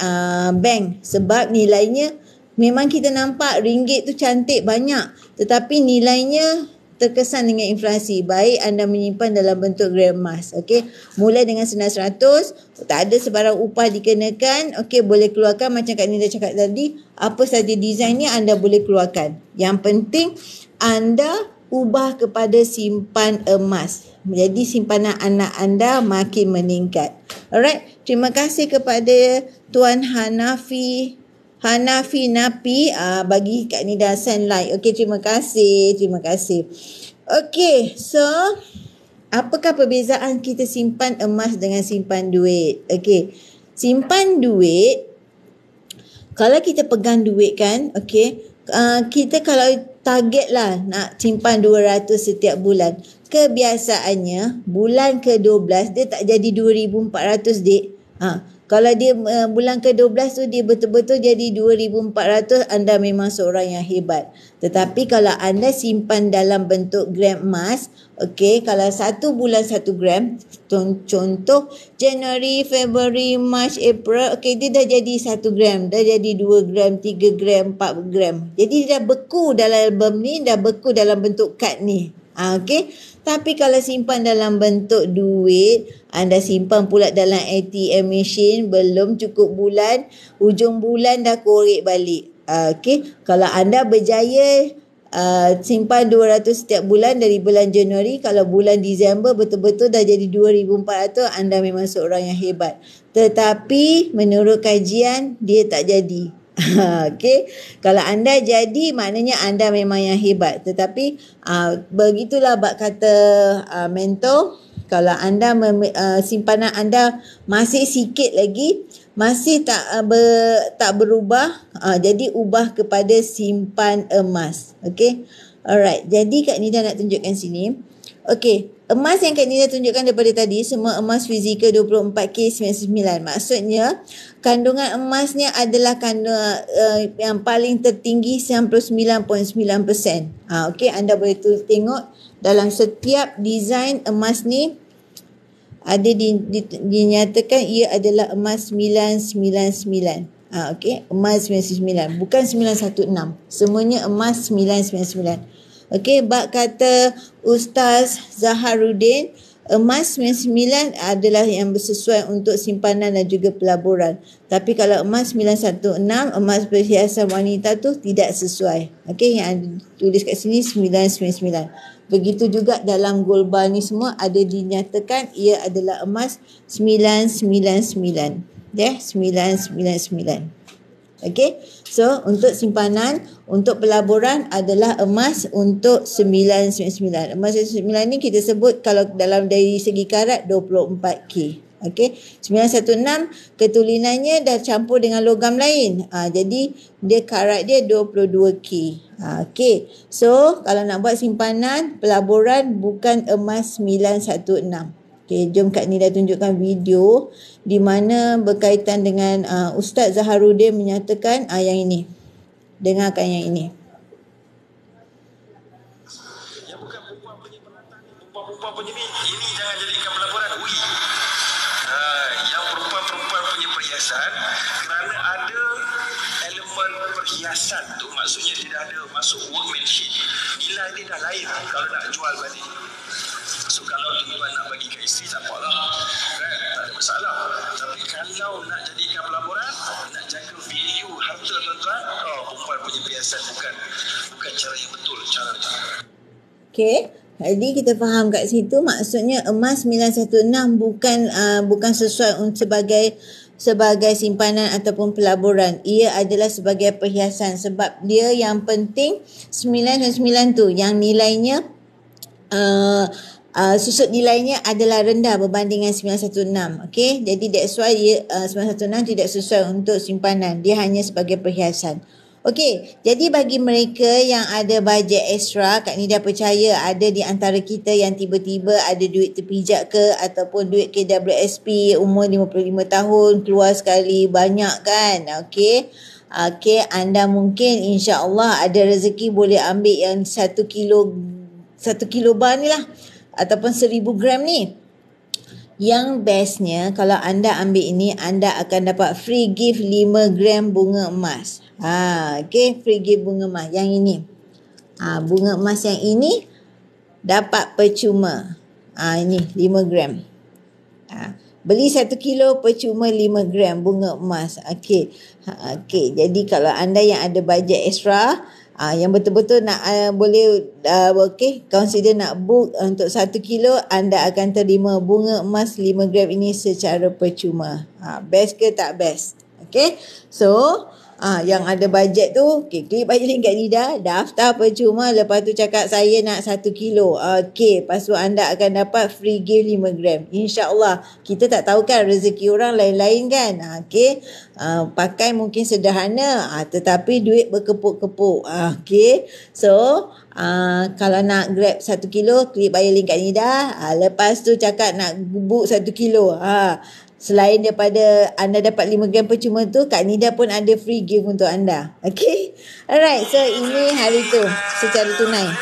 bank, sebab nilainya memang kita nampak ringgit tu cantik banyak, tetapi nilainya terkesan dengan inflasi. Baik anda menyimpan dalam bentuk gram emas. Okey, mula dengan serendah 100, tak ada sebarang upah dikenakan. Okey, boleh keluarkan macam Kak Nida cakap tadi, apa saja design ni anda boleh keluarkan. Yang penting anda ubah kepada simpan emas. Jadi simpanan anak anda makin meningkat. Alright, terima kasih kepada Tuan Hanafi Napi bagi Kak Nida send like. Okey, terima kasih. Okey, so apakah perbezaan kita simpan emas dengan simpan duit? Okey, simpan duit Kalau kita pegang duit kan, okey, kita kalau target lah nak simpan 200 setiap bulan. Kebiasaannya bulan ke-12 dia tak jadi 2,400 dik. Kalau dia bulan ke-12 tu dia betul-betul jadi 2,400, anda memang seorang yang hebat. Tetapi kalau anda simpan dalam bentuk gram emas, okey, kalau 1 bulan 1 gram, contoh Januari, Februari, Mac, April, okey, dia dah jadi 1 gram, dah jadi 2 gram, 3 gram, 4 gram. Jadi dia dah beku dalam album ni, dah beku dalam bentuk kad ni. Okey. Tapi kalau simpan dalam bentuk duit, anda simpan pula dalam ATM machine, belum cukup bulan, hujung bulan dah korek balik. Okey. Kalau anda berjaya simpan 200 setiap bulan dari bulan Januari, kalau bulan Disember betul-betul dah jadi 2,400, anda memang seorang yang hebat. Tetapi menurut kajian, dia tak jadi. Okey, kalau anda jadi maknanya anda memang yang hebat. Tetapi begitulah bab kata mentor, kalau anda simpanan anda masih sikit lagi, masih tak berubah, jadi ubah kepada simpan emas. Okey, alright, jadi Kak Nida nak tunjukkan sini. Okey, emas yang Kak Nida tunjukkan daripada tadi semua emas fizikal 24K99. Maksudnya kandungan emasnya adalah kandungan yang paling tertinggi 99.9%. Okey, anda boleh tengok dalam setiap design emas ni ada dinyatakan ia adalah emas 999. Okey, emas 99, bukan 916. Semuanya emas 999. Okey, bab kata Ustaz Zaharuddin, emas 99 adalah yang bersesuai untuk simpanan dan juga pelaburan. Tapi kalau emas 916, emas perhiasan wanita tu tidak sesuai. Okey, yang tulis kat sini 999. Begitu juga dalam gold bar ni semua ada dinyatakan ia adalah emas 999. Ya, 999. Okey, so untuk simpanan, untuk pelaburan adalah emas untuk 999. Emas 999 ni kita sebut kalau dalam dari segi karat 24K. Okey, 916 ketulinannya dah campur dengan logam lain. Jadi dia karat dia 22K. Okey, so kalau nak buat simpanan pelaburan bukan emas 916. Okay, jom Kak Nida tunjukkan video di mana berkaitan dengan Ustaz Zaharuddin menyatakan yang ini. Dengarkan yang ini. Yang bukan perempuan punya penantang, perempuan punya ini jangan jadikan pelaburan. Yang perempuan punya perhiasan, kerana ada elemen perhiasan tu, maksudnya dia dah ada masuk workmanship. Nilai dia dah lain kalau nak jual balik. So kalau tuan nak bagi ke isteri tak apalah, kan? Tak ada masalah. Tapi kalau nak jadikan pelaburan, nak jaga value harta tuan-tuan, perempuan punya perhiasan bukan cara yang betul, cara tu. Okey, jadi kita faham kat situ maksudnya emas 916 bukan sesuai sebagai simpanan ataupun pelaburan. Ia adalah sebagai perhiasan sebab dia yang penting 999 tu yang nilainya susut nilainya adalah rendah berbanding dengan 916. Okey, jadi that's why 916 tidak sesuai untuk simpanan. Dia hanya sebagai perhiasan. Okey, jadi bagi mereka yang ada bajet ekstra, Kak Nida percaya ada di antara kita yang tiba-tiba ada duit terpijak ke ataupun duit KWSP umur 55 tahun keluar sekali banyak kan. Okey. Okey, anda mungkin insya-Allah ada rezeki boleh ambil yang 1 kilo bar ni lah ataupun 1000 gram ni. Yang bestnya kalau anda ambil ini, anda akan dapat free gift 5 gram bunga emas. Okay, free gift bunga emas yang ini. Bunga emas yang ini dapat percuma. Ini 5 gram. Beli 1 kilo percuma 5 gram bunga emas. Okay. Okay, jadi kalau anda yang ada bajet ekstra, yang betul-betul nak boleh consider nak book untuk 1 kilo, anda akan terima bunga emas 5 gram ini secara percuma. Best ke tak best? Okay, so Yang ada bajet tu, okay, klik bagi link kat Nida, daftar percuma, lepas tu cakap saya nak 1 kilo. Okay, lepas tu anda akan dapat free gift 5 gram. InsyaAllah. Kita tak tahu kan rezeki orang lain-lain kan. Okay, pakai mungkin sederhana, tetapi duit berkepuk-kepuk. Okay, so kalau nak grab 1 kilo, klik bagi link kat Nida. Lepas tu cakap nak book 1 kilo. Selain daripada anda dapat 5 gram percuma tu, Kak Nida pun ada free gift untuk anda. Okay? Alright, so ini hari tu secara tunai.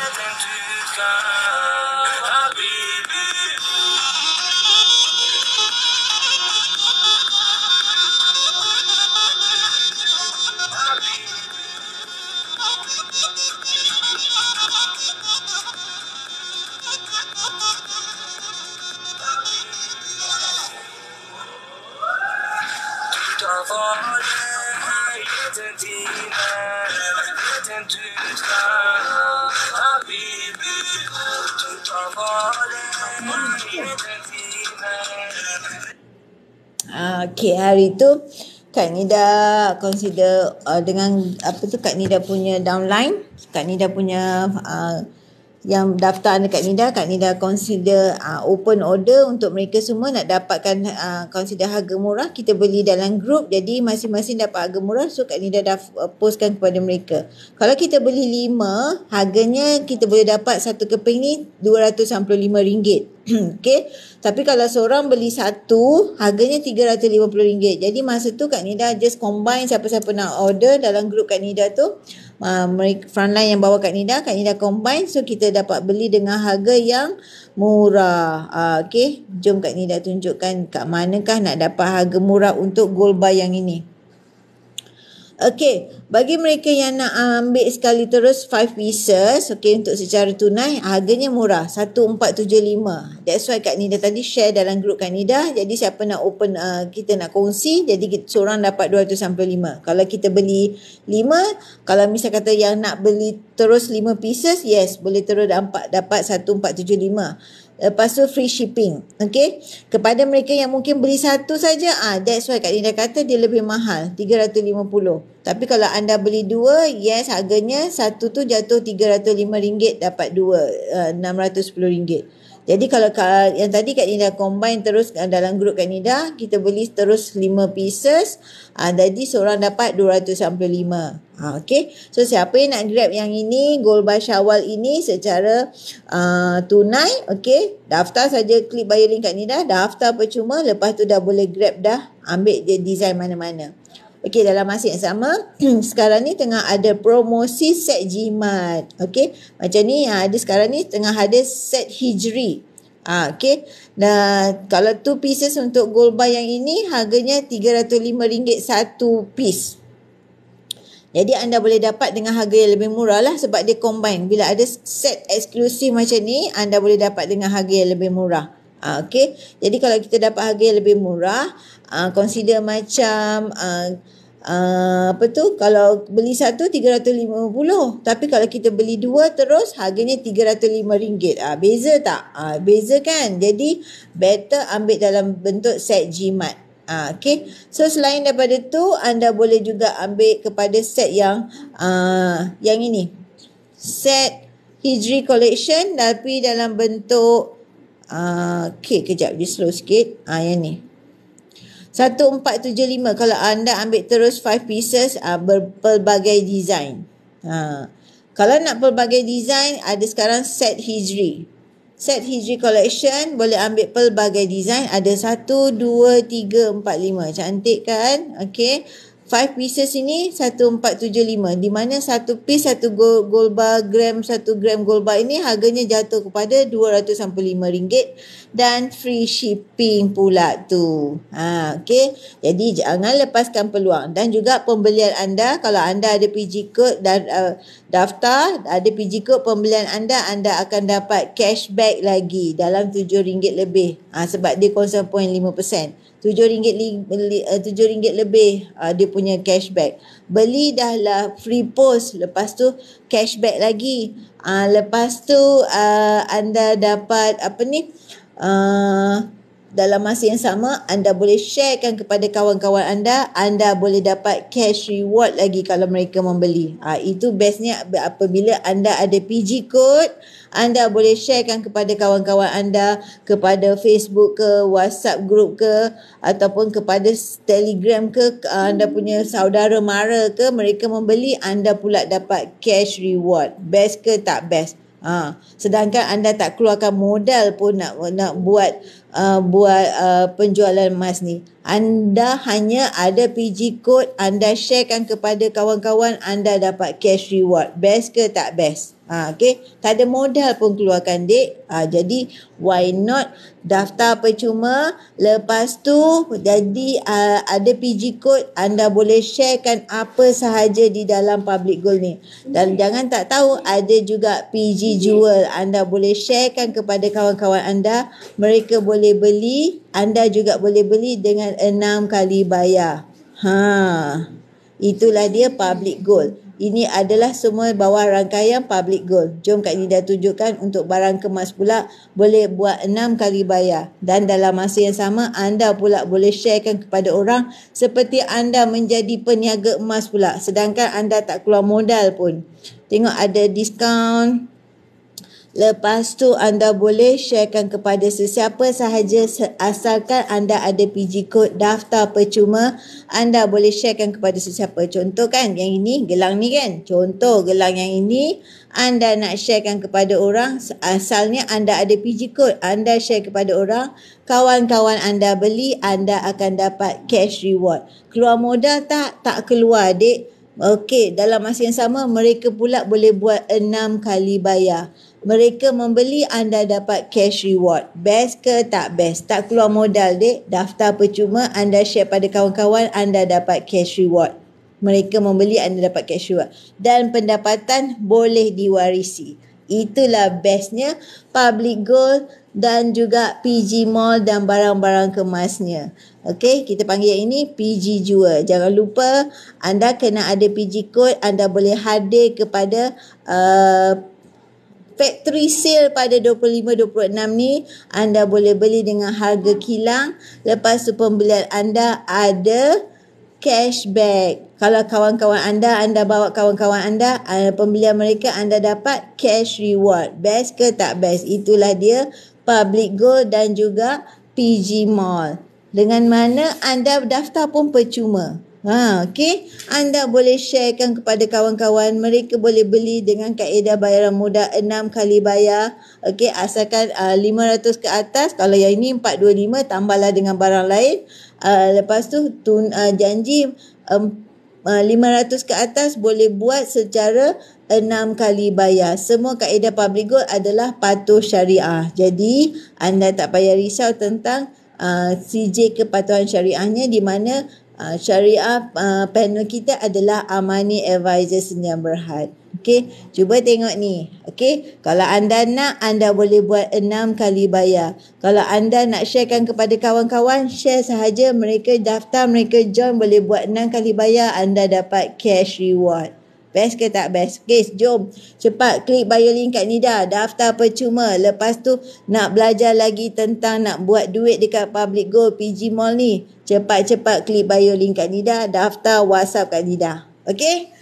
Okay, hari tu Kak Nida consider dengan apa tu, Kak Nida punya downline, Kak Nida punya yang daftar dekat Nida, Kak Nida consider open order untuk mereka semua nak dapatkan consider harga murah. Kita beli dalam group, jadi masing-masing dapat harga murah. So Kak Nida dah postkan kepada mereka. Kalau kita beli 5, harganya kita boleh dapat satu keping ni RM265. Okay, tapi kalau seorang beli satu, harganya RM350. Jadi masa tu Kak Nida just combine siapa-siapa nak order dalam group Kak Nida tu, mereka frontline yang bawa Kak Nida combine, so kita dapat beli dengan harga yang murah. Okay, jom Kak Nida tunjukkan kat manakah nak dapat harga murah untuk gold bar yang ini. Okay, bagi mereka yang nak ambil sekali terus 5 pieces, okay, untuk secara tunai, harganya murah, 1475. That's why Kak Nida tadi share dalam group Kak Nida. Jadi siapa nak open, kita nak kongsi, jadi seorang dapat 265. Kalau kita beli 5, kalau misal kata yang nak beli terus 5 pieces, yes, boleh terus dapat 1475. Lepas tu free shipping. Okay, kepada mereka yang mungkin beli satu saja, that's why Kak Nida kata dia lebih mahal, 350. Tapi kalau anda beli 2, yes, harganya satu tu jatuh RM305, dapat 2, RM610. Jadi kalau yang tadi Kak Nida combine terus dalam grup Kak Nida, kita beli terus 5 pieces, jadi seorang dapat 265. Okay, so siapa yang nak grab yang ini, gold bar Syawal ini secara tunai, okay, daftar saja, klik bio link Kak Nida, daftar percuma, lepas tu dah boleh grab dah, ambil je design mana-mana. Okay, dalam masa yang sama, sekarang ni tengah ada promosi set jimat. Okay, macam ni, ada sekarang ni tengah ada set hijri. Okay, dan kalau 2 pieces untuk gold bar yang ini, harganya RM305 satu piece. Jadi anda boleh dapat dengan harga yang lebih murah lah, sebab dia combine. Bila ada set eksklusif macam ni, anda boleh dapat dengan harga yang lebih murah. Okay, jadi kalau kita dapat harga yang lebih murah, consider macam apa tu, kalau beli satu 350, tapi kalau kita beli 2 terus harganya RM305. Beza tak? Beza kan? Jadi better ambil dalam bentuk set jimat. Okay, so selain daripada tu, anda boleh juga ambil kepada set yang ini, set Hijri Collection, tapi dalam bentuk okay, kejap dia slow sikit. Yang ni 1475. Kalau anda ambil terus 5 pieces, berpelbagai design. Kalau nak pelbagai design, ada sekarang set Hijri. Set Hijri Collection boleh ambil pelbagai design. Ada 1, 2, 3, 4, 5. Cantik kan? Okay, 5 pieces ini 1475, di mana satu piece satu gold bar gram, 1 gram gold bar ini harganya jatuh kepada RM265 dan free shipping pula tu. Okay, jadi jangan lepaskan peluang. Dan juga pembelian anda, kalau anda ada PG code dan daftar, ada PG code pembelian anda akan dapat cashback lagi dalam RM7 lebih. Sebab dia 0.5%. RM7 lebih dia punya cashback. Beli dah lah free post, lepas tu cashback lagi. Lepas tu anda dapat apa ni? dalam masa yang sama, anda boleh sharekan kepada kawan-kawan anda boleh dapat cash reward lagi kalau mereka membeli. Itu bestnya apabila anda ada PG code, anda boleh sharekan kepada kawan-kawan anda, kepada Facebook ke, WhatsApp group ke, ataupun kepada Telegram ke, anda punya saudara mara ke, mereka membeli, anda pula dapat cash reward. Best ke tak best? Sedangkan anda tak keluarkan modal pun nak buat penjualan emas ni. Anda hanya ada PG code, anda sharekan kepada kawan-kawan, anda dapat cash reward. Best ke tak best? Okay, tak ada modal pun keluarkan dek. Jadi why not daftar percuma, lepas tu jadi ada PG code, anda boleh sharekan apa sahaja di dalam public goal ni. Dan jangan tak tahu, ada juga PG jual, anda boleh sharekan kepada kawan-kawan anda, mereka boleh beli, anda juga boleh beli dengan 6 kali bayar. Itulah dia public goal. Ini adalah semua bawah rangkaian public goal. Jom Kak Nida tunjukkan untuk barang kemas pula boleh buat 6 kali bayar. Dan dalam masa yang sama anda pula boleh sharekan kepada orang seperti anda menjadi peniaga emas pula. Sedangkan anda tak keluar modal pun. Tengok ada diskaun. Lepas tu anda boleh sharekan kepada sesiapa sahaja asalkan anda ada PG code daftar percuma, anda boleh sharekan kepada sesiapa. Contoh kan yang ini gelang ni kan. Contoh gelang yang ini anda nak sharekan kepada orang, asalnya anda ada PG code, anda share kepada orang, kawan-kawan anda beli, anda akan dapat cash reward. Keluar modal tak? Tak keluar dek. Okey, dalam masa yang sama mereka pula boleh buat 6 kali bayar. Mereka membeli, anda dapat cash reward. Best ke tak best? Tak keluar modal dek. Daftar percuma, anda share pada kawan-kawan, anda dapat cash reward. Mereka membeli, anda dapat cash reward. Dan pendapatan boleh diwarisi. Itulah bestnya public goal dan juga PG mall dan barang-barang kemasnya. Okey, kita panggil yang ini PG jual. Jangan lupa anda kena ada PG code, anda boleh hadir kepada factory sale pada 25-26 ni. Anda boleh beli dengan harga kilang. Lepas tu pembelian anda ada cashback. Kalau kawan-kawan anda bawa kawan-kawan anda, pembelian mereka anda dapat cash reward. Best ke tak best? Itulah dia public goal dan juga PG mall. Dengan mana anda daftar pun percuma. Okey, anda boleh sharekan kepada kawan-kawan, mereka boleh beli dengan kaedah bayaran mudah 6 kali bayar. Okey, asalkan 500 ke atas. Kalau yang ini 425, tambahlah dengan barang lain. Lepas tu janji 500 ke atas boleh buat secara 6 kali bayar. Semua kaedah public goal adalah patuh syariah. Jadi anda tak payah risau tentang CJ kepatuhan syariahnya, di mana syariah panel kita adalah Amani Advisor Sdn Bhd. Okey, cuba tengok ni. Okey, kalau anda nak, anda boleh buat 6 kali bayar. Kalau anda nak sharekan kepada kawan-kawan, share sahaja, mereka daftar, mereka join, boleh buat 6 kali bayar, anda dapat cash reward. Best ke tak best? Okay, jom cepat klik bio link kat Nida, daftar percuma. Lepas tu nak belajar lagi tentang nak buat duit dekat public goal PG mall ni, cepat-cepat klik bio link kat Nida, daftar WhatsApp kat Nida. Okay,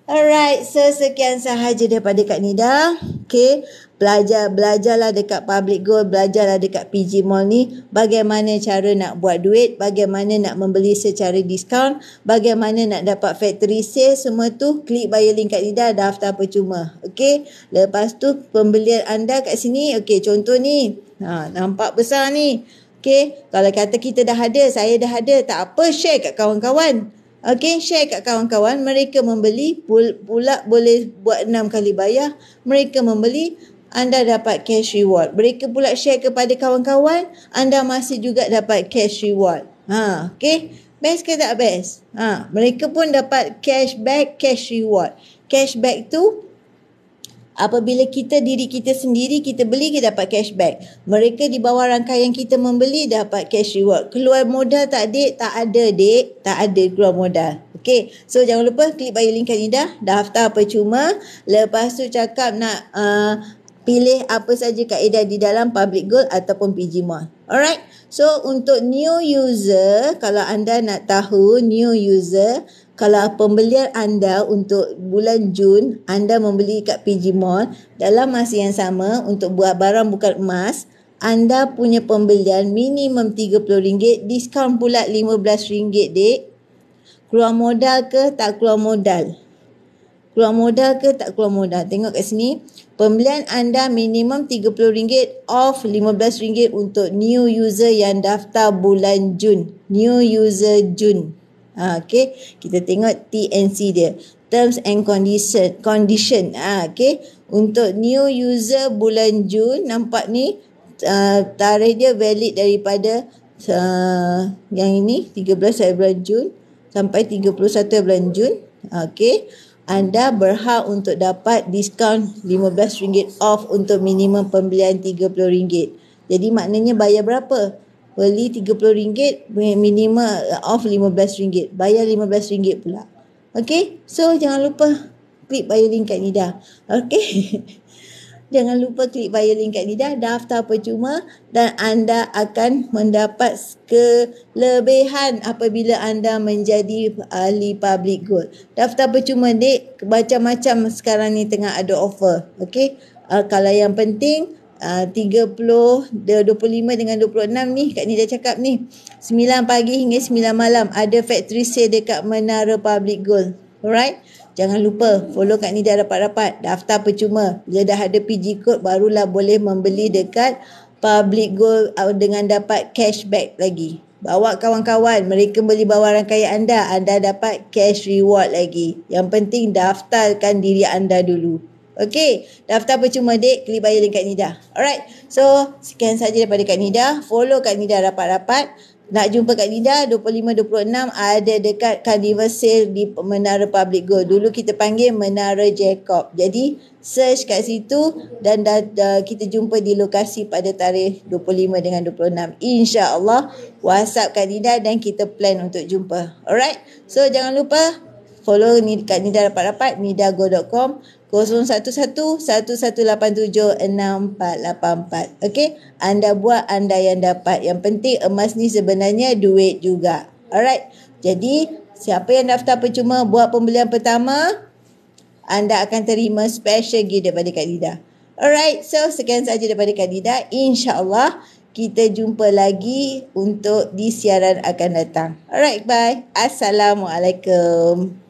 alright, sekian sahaja daripada Kak Nida. Okay, belajarlah dekat public goal, belajarlah dekat PG mall ni, bagaimana cara nak buat duit, bagaimana nak membeli secara diskaun, bagaimana nak dapat factory sale, semua tu klik bio link kat Nida, daftar percuma. Okay, lepas tu pembelian anda kat sini. Okay, contoh ni, nampak besar ni. Okay, kalau kata kita dah ada, saya dah ada, tak apa, share kat kawan-kawan. Okey, share kat kawan-kawan, mereka membeli pula boleh buat 6 kali bayar. Mereka membeli, anda dapat cash reward. Mereka pula share kepada kawan-kawan, anda masih juga dapat cash reward. Okey, best ke tak best? Mereka pun dapat cashback, cash reward. Cashback tu apabila diri kita sendiri kita beli, kita dapat cashback. Mereka di bawah rangkaian kita membeli, dapat cash reward. Keluar modal tak dek? Tak ada dek, tak ada keluar modal. Okay, so jangan lupa klik bio link kat Nida, daftar percuma. Lepas tu cakap nak pilih apa saja kaedah di dalam Public Gold ataupun PG Mall. Alright. So untuk new user, kalau anda nak tahu new user, kalau pembelian anda untuk bulan Jun, anda membeli kat PG Mall, dalam masa yang sama untuk buat barang bukan emas, anda punya pembelian minimum RM30, diskaun pula RM15, dek. Keluar modal ke tak keluar modal? Keluar modal ke tak keluar modal? Tengok kat sini. Pembelian anda minimum RM30 off RM15 untuk new user yang daftar bulan Jun. New user Jun. Okay. Kita tengok TNC dia. Terms and condition. Okay. Untuk new user bulan Jun, nampak ni tarikh dia valid daripada yang ini 13 hari bulan Jun sampai 31 bulan Jun. Okay. Anda berhak untuk dapat diskaun RM15 off untuk minimum pembelian RM30. Jadi maknanya bayar berapa? Beli RM30, minimum off RM15. Bayar RM15 pula. Okay? So, jangan lupa klik bio link kat Nida. Okay? Jangan lupa klik bio link kat Nida, daftar percuma dan anda akan mendapat kelebihan apabila anda menjadi ahli Public Gold. Daftar percuma, dek, macam-macam sekarang ni tengah ada offer. Okey. Kalau yang penting 25 dengan 26 ni Kak Nida cakap ni 9 pagi hingga 9 malam ada factory sale dekat Menara Public Gold. Alright. Jangan lupa follow Kak Nida rapat-rapat. Daftar percuma. Bila dah ada PG code barulah boleh membeli dekat Public Gold dengan dapat cashback lagi. Bawa kawan-kawan, mereka beli bawah rangkaian anda, anda dapat cash reward lagi. Yang penting daftarkan diri anda dulu. Okey, daftar percuma, dek, klik bio link Kak Nida. Alright, so sekian saja daripada Kak Nida. Follow Kak Nida rapat-rapat. Nak jumpa Kak Nida 25-26 ada dekat Carnival Sale di Menara Public Gold. Dulu kita panggil Menara Jacob. Jadi search kat situ dan kita jumpa di lokasi pada tarikh 25 dengan 26. InsyaAllah WhatsApp Kak Nida dan kita plan untuk jumpa. Alright. So jangan lupa follow Kak Nida rapat-rapat nidago.com 011-1187-6484. Okey, anda buat, anda yang dapat. Yang penting emas ni sebenarnya duit juga. Alright. Jadi siapa yang daftar percuma buat pembelian pertama, anda akan terima special gift daripada Kak Nida. Alright, so sekian saja daripada Kak Nida. InsyaAllah kita jumpa lagi untuk di siaran akan datang. Alright, bye. Assalamualaikum.